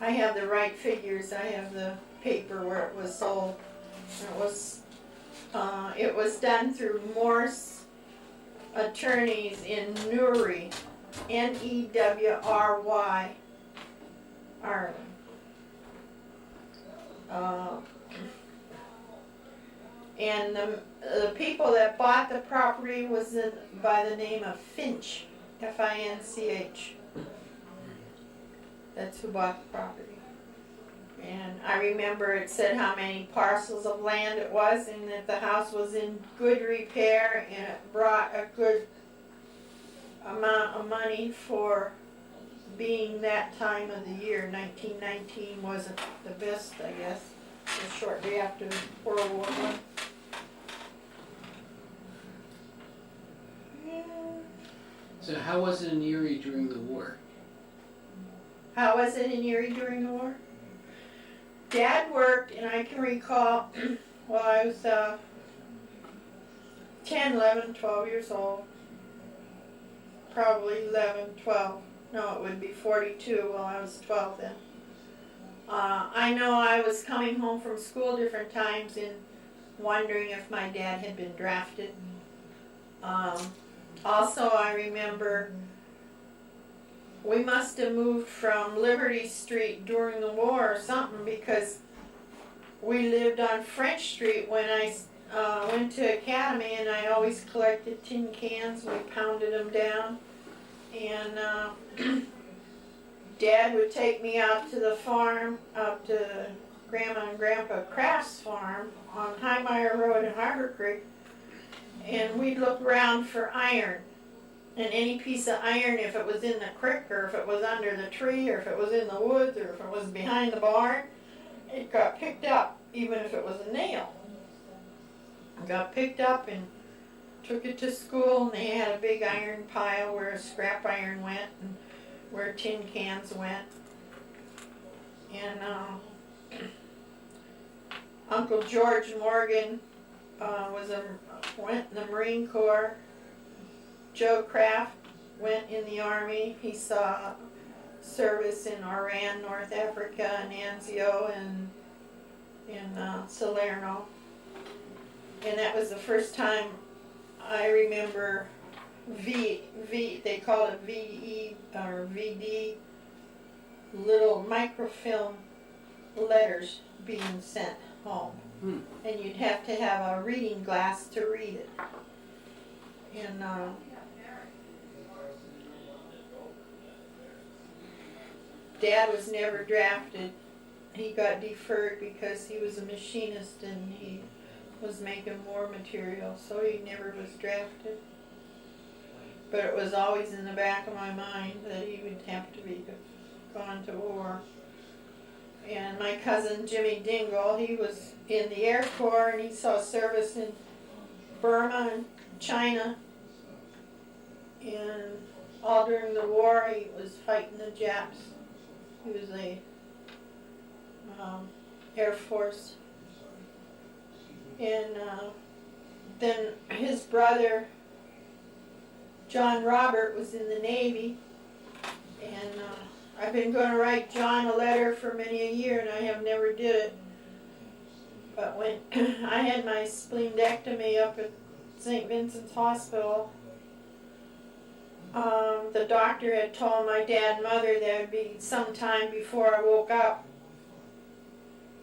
I have the right figures, I have the paper where it was sold. It was done through Morse Attorneys in Newry, Newry, Ireland. And the people that bought the property was by the name of Finch, Finch. That's who bought the property. And I remember it said how many parcels of land it was and that the house was in good repair and it brought a good amount of money for being that time of the year. 1919 wasn't the best, I guess. It was shortly after World War I. So how was it in Erie during the war? How was it in Erie during the war? Dad worked, and I can recall, while I was 10, 11, 12 years old, probably 11, 12. No, it would be 42 while I was 12 then. I know I was coming home from school different times and wondering if my dad had been drafted. Also, I remember we must have moved from Liberty Street during the war or something because we lived on French Street when I went to Academy, and I always collected tin cans. We pounded them down. And Dad would take me out to the farm, out to Grandma and Grandpa Kraft's farm on Highmeyer Road in Harbor Creek, and we'd look around for iron. And any piece of iron, if it was in the creek or if it was under the tree or if it was in the woods or if it was behind the barn, it got picked up, even if it was a nail. It got picked up and took it to school, and they had a big iron pile where scrap iron went and where tin cans went. And Uncle George Morgan went in the Marine Corps. Joe Kraft went in the Army. He saw service in Oran, North Africa, and Anzio, and in Salerno. And that was the first time I remember they called it VE or VD, little microfilm letters being sent home. And you'd have to have a reading glass to read it. And Dad was never drafted. He got deferred because he was a machinist and he was making war material, so he never was drafted. but it was always in the back of my mind that he would have to be gone to war. And my cousin Jimmy Dingle, he was in the Air Corps and he saw service in Burma and China. And all during the war he was fighting the Japs. He was a Air Force. And then his brother John Robert was in the Navy, and I've been going to write John a letter for many a year, and I have never did it. But when I had my splenectomy up at St. Vincent's Hospital, the doctor had told my dad and mother that it would be some time before I woke up,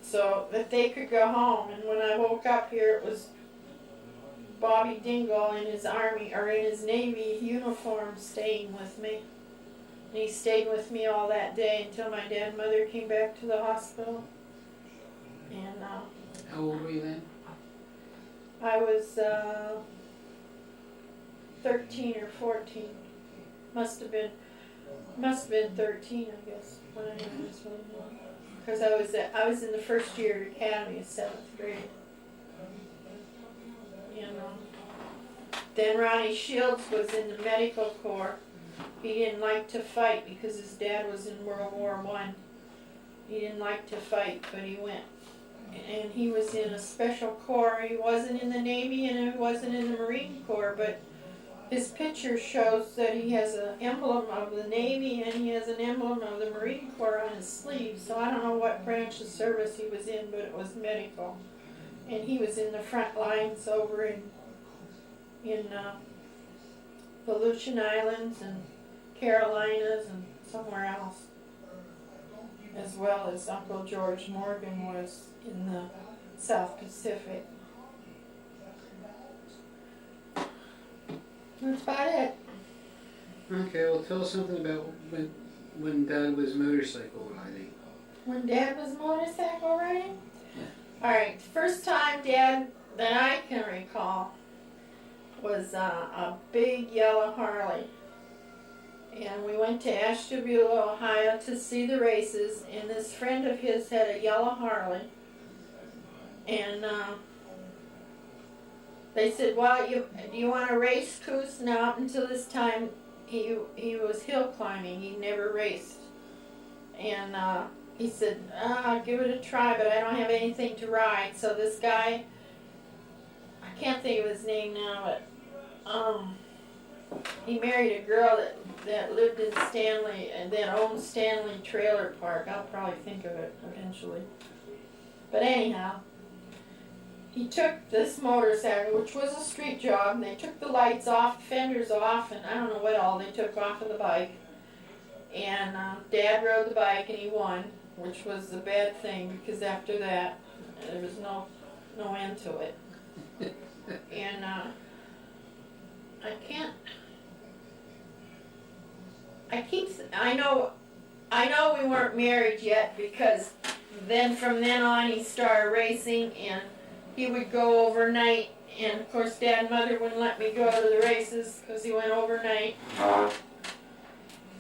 so that they could go home. And when I woke up here, it was Bobby Dingle in his Army, or in his Navy uniform, staying with me. And he stayed with me all that day until my dad and mother came back to the hospital. And How old were you then? I was 13 or 14. Must have been 13, I guess, when I had this one. Because I was in the first year of academy, 7th grade. Then Ronnie Shields was in the medical corps. He didn't like to fight because his dad was in World War I. He didn't like to fight, but he went. And he was in a special corps. He wasn't in the Navy and he wasn't in the Marine Corps, but his picture shows that he has an emblem of the Navy and he has an emblem of the Marine Corps on his sleeve. So I don't know what branch of service he was in, but it was medical. And he was in the front lines over in the Aleutian Islands and Carolinas and somewhere else, as well as Uncle George Morgan was in the South Pacific. That's about it. Okay, well, tell us something about when Dad was motorcycle riding. When Dad was motorcycle riding? Alright, first time Dad that I can recall was a big yellow Harley. And we went to Ashtabula, Ohio to see the races, and this friend of his had a yellow Harley. And they said, well, do you want to race, Koos? Now, up until this time, he was hill climbing. He never raced. And he said, I'll give it a try, but I don't have anything to ride. So this guy, I can't think of his name now, but he married a girl that lived in Stanley and that owned Stanley Trailer Park. I'll probably think of it eventually. But anyhow, he took this motorcycle, which was a street job, and they took the lights off, the fenders off, and I don't know what all they took off of the bike. And Dad rode the bike and he won, which was a bad thing because after that there was no end to it. And I know we weren't married yet because then from then on he started racing and he would go overnight, and of course Dad and Mother wouldn't let me go to the races because he went overnight.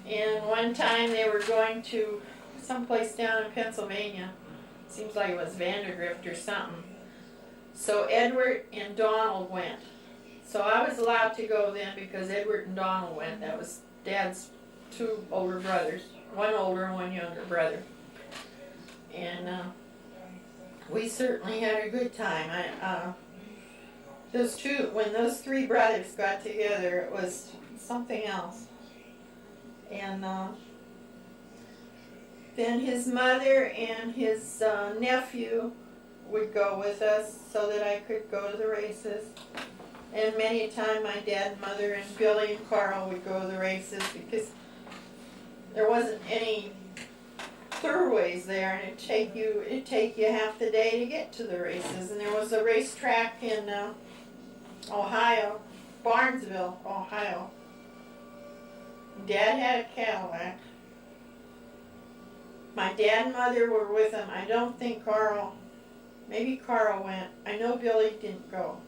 And one time they were going to someplace down in Pennsylvania. Seems like it was Vandergrift or something. So Edward and Donald went. So I was allowed to go then because Edward and Donald went. That was Dad's two older brothers. One older and one younger brother. And we certainly had a good time. When those three brothers got together, it was something else. And then his mother and his nephew would go with us so that I could go to the races. And many a time my dad and mother and Billy and Carl would go to the races because there wasn't any thoroughways there, and it'd take you half the day to get to the races. And there was a racetrack in Ohio, Barnesville, Ohio. Dad had a Cadillac. My dad and mother were with him. I don't think maybe Carl went. I know Billy didn't go.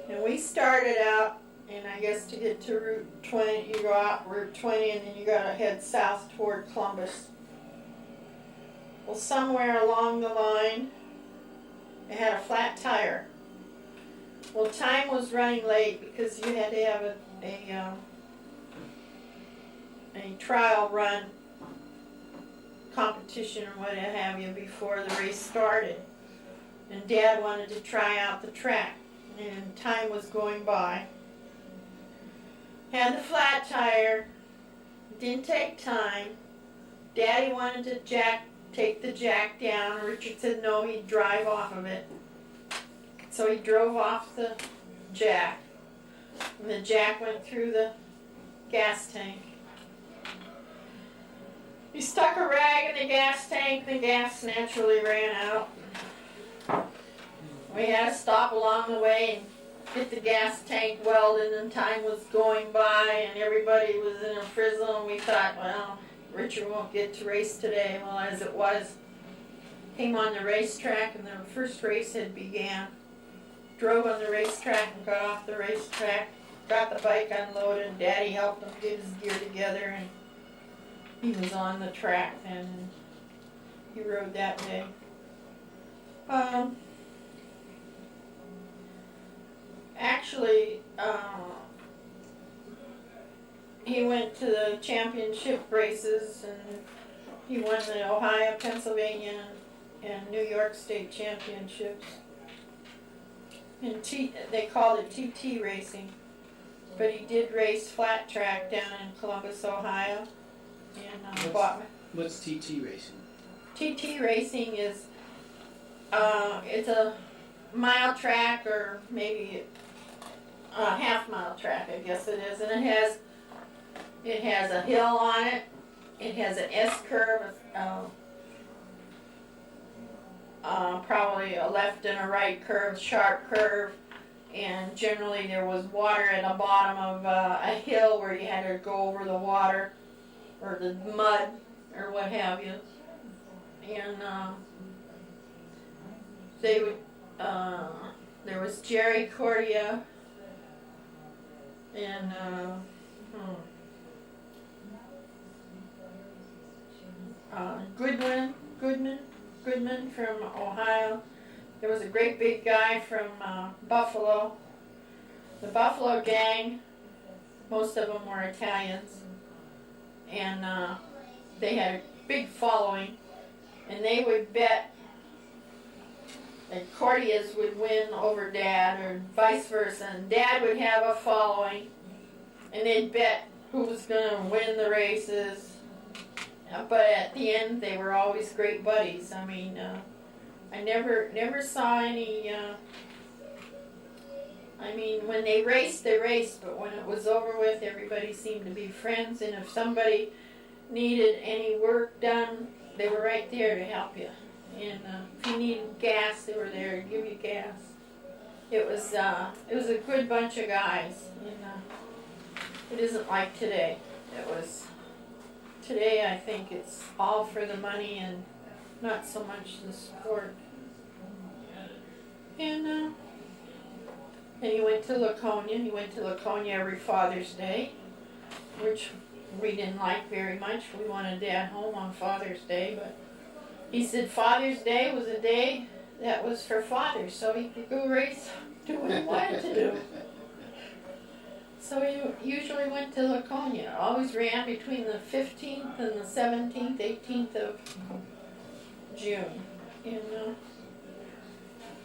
And we started out And I guess to get to Route 20, you go out Route 20 and then you gotta head south toward Columbus. Well, somewhere along the line, it had a flat tire. Well, time was running late because you had to have a trial run competition or what have you before the race started. And Dad wanted to try out the track, and time was going by. Had the flat tire, didn't take time. Daddy wanted to take the jack down. Richard said no, he'd drive off of it. So he drove off the jack, and the jack went through the gas tank. He stuck a rag in the gas tank, the gas naturally ran out. We had to stop along the way and get the gas tank welded, and time was going by and everybody was in a frizzle, and we thought, well, Richard won't get to race today. Well, as it was, came on the racetrack and the first race had began. Drove on the racetrack and got off the racetrack, got the bike unloaded. Daddy helped him get his gear together, and he was on the track and he rode that day. Actually, he went to the championship races and he won the Ohio, Pennsylvania, and New York state championships. And they called it TT racing, but he did race flat track down in Columbus, Ohio. And What's TT racing? TT racing is it's a mile track or maybe a half-mile track, I guess it is, and it has a hill on it. It has an S curve, probably a left and a right curve, sharp curve, and generally there was water at the bottom of a hill where you had to go over the water or the mud or what have you. And they would there was Jerry Cordia and Goodman from Ohio. There was a great big guy from Buffalo. The Buffalo gang, most of them were Italians, and they had a big following, and they would bet that Cordias would win over Dad or vice versa, and Dad would have a following, and they'd bet who was going to win the races. But at the end, they were always great buddies. I mean, I never saw any. I mean, when they raced, but when it was over with, everybody seemed to be friends. And if somebody needed any work done, they were right there to help you. And if you needed gas, they were there to give you gas. It was a good bunch of guys. And it isn't like today. Today, I think it's all for the money and not so much the sport. And then he went to Laconia. He went to Laconia every Father's Day, which we didn't like very much. We wanted Dad home on Father's Day, but he said Father's Day was a day that was for fathers, so he could go race, do what he wanted to do. So he usually went to Laconia. Always ran between the 15th and the 17th, 18th of June. And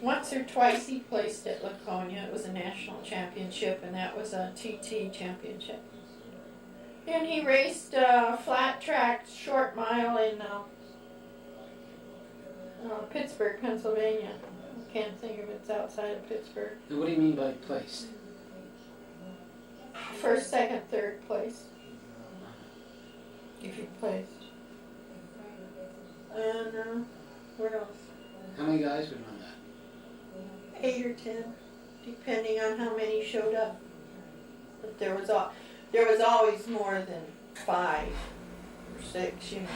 once or twice he placed at Laconia. It was a national championship, and that was a TT championship. And he raced flat track, short mile in Pittsburgh, Pennsylvania. I can't think if it's outside of Pittsburgh. And what do you mean by placed? First, second, third place. If you placed. And what else? How many guys would run that? 8 or 10, depending on how many showed up. But there was always more than 5 or 6, you know.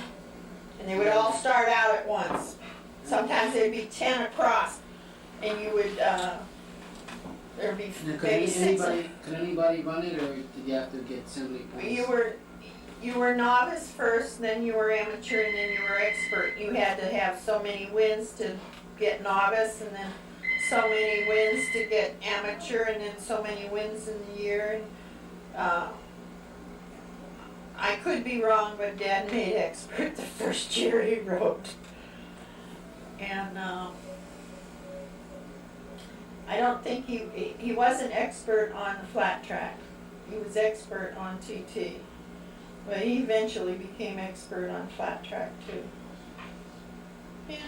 And they would all start out at once. Sometimes there'd be 10 across, and you would there'd be Now, maybe six. could anybody run it, or did you have to get assembly points? You were novice first, then you were amateur, and then you were expert. You had to have so many wins to get novice, and then so many wins to get amateur, and then so many wins in the year. And, I could be wrong, but Dad made expert the first year he rode. And I don't think he wasn't expert on the flat track. He was expert on TT. But he eventually became expert on flat track too. And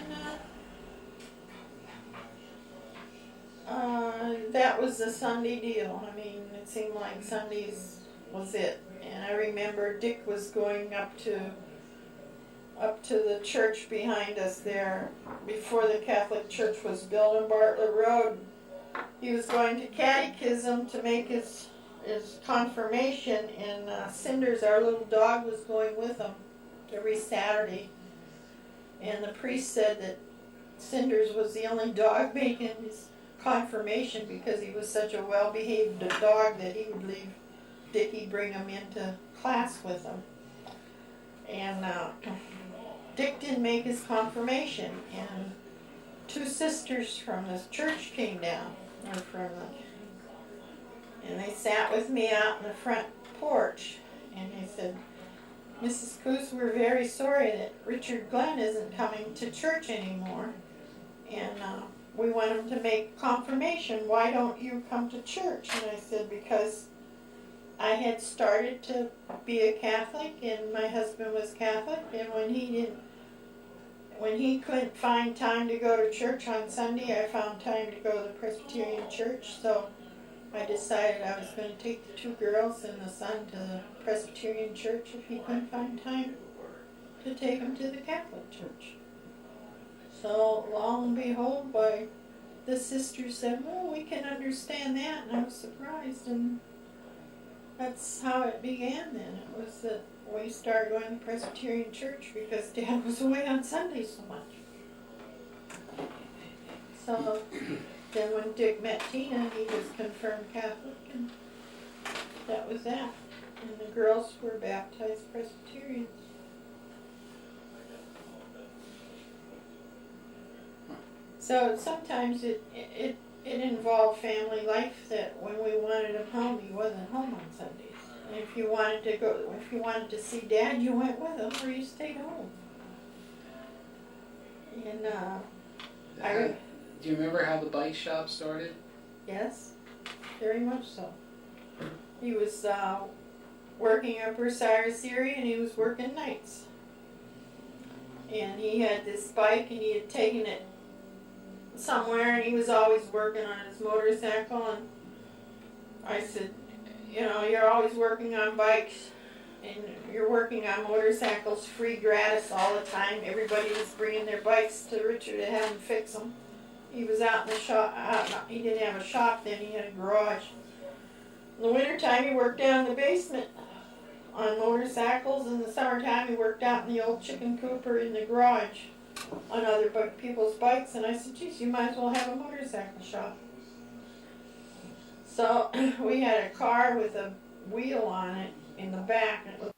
that was the Sunday deal. I mean, it seemed like Sundays was it. And I remember Dick was going up to the church behind us there before the Catholic Church was built on Bartlett Road. He was going to catechism to make his confirmation, and Cinders, our little dog, was going with him every Saturday. And the priest said that Cinders was the only dog making his confirmation because he was such a well-behaved dog that he would leave Dickie, bring him into class with him. And Dick didn't make his confirmation, and two sisters from the church came down, and they sat with me out in the front porch, and they said, "Mrs. Koos, we're very sorry that Richard Glenn isn't coming to church anymore, and we want him to make confirmation. Why don't you come to church?" And I said, because I had started to be a Catholic, and my husband was Catholic, and when he couldn't find time to go to church on Sunday, I found time to go to the Presbyterian church. So I decided I was going to take the two girls and the son to the Presbyterian church if he couldn't find time to take them to the Catholic church. So long and behold, the sister said, "Well, we can understand that," and I was surprised, and that's how it began then. It was that we started going to Presbyterian church because Dad was away on Sunday so much. So then when Dick met Tina, he was confirmed Catholic, and that was that. And the girls were baptized Presbyterians. So sometimes it involved family life, that when we wanted him home, he wasn't home on Sundays. And if you wanted to see Dad, you went with him, or you stayed home. And do you remember how the bike shop started? Yes, very much so. He was working up Osiris area, and he was working nights. And he had this bike, and he had taken it somewhere, and he was always working on his motorcycle. And I said, you're always working on bikes, and you're working on motorcycles free, gratis, all the time. Everybody was bringing their bikes to Richard to have him fix them. He was out in the shop. He didn't have a shop then, he had a garage. In the wintertime, he worked down in the basement on motorcycles. In the summertime, he worked out in the old chicken coop or in the garage on other people's bikes. And I said, "Geez, you might as well have a motorcycle shop." So we had a car with a wheel on it in the back, and it was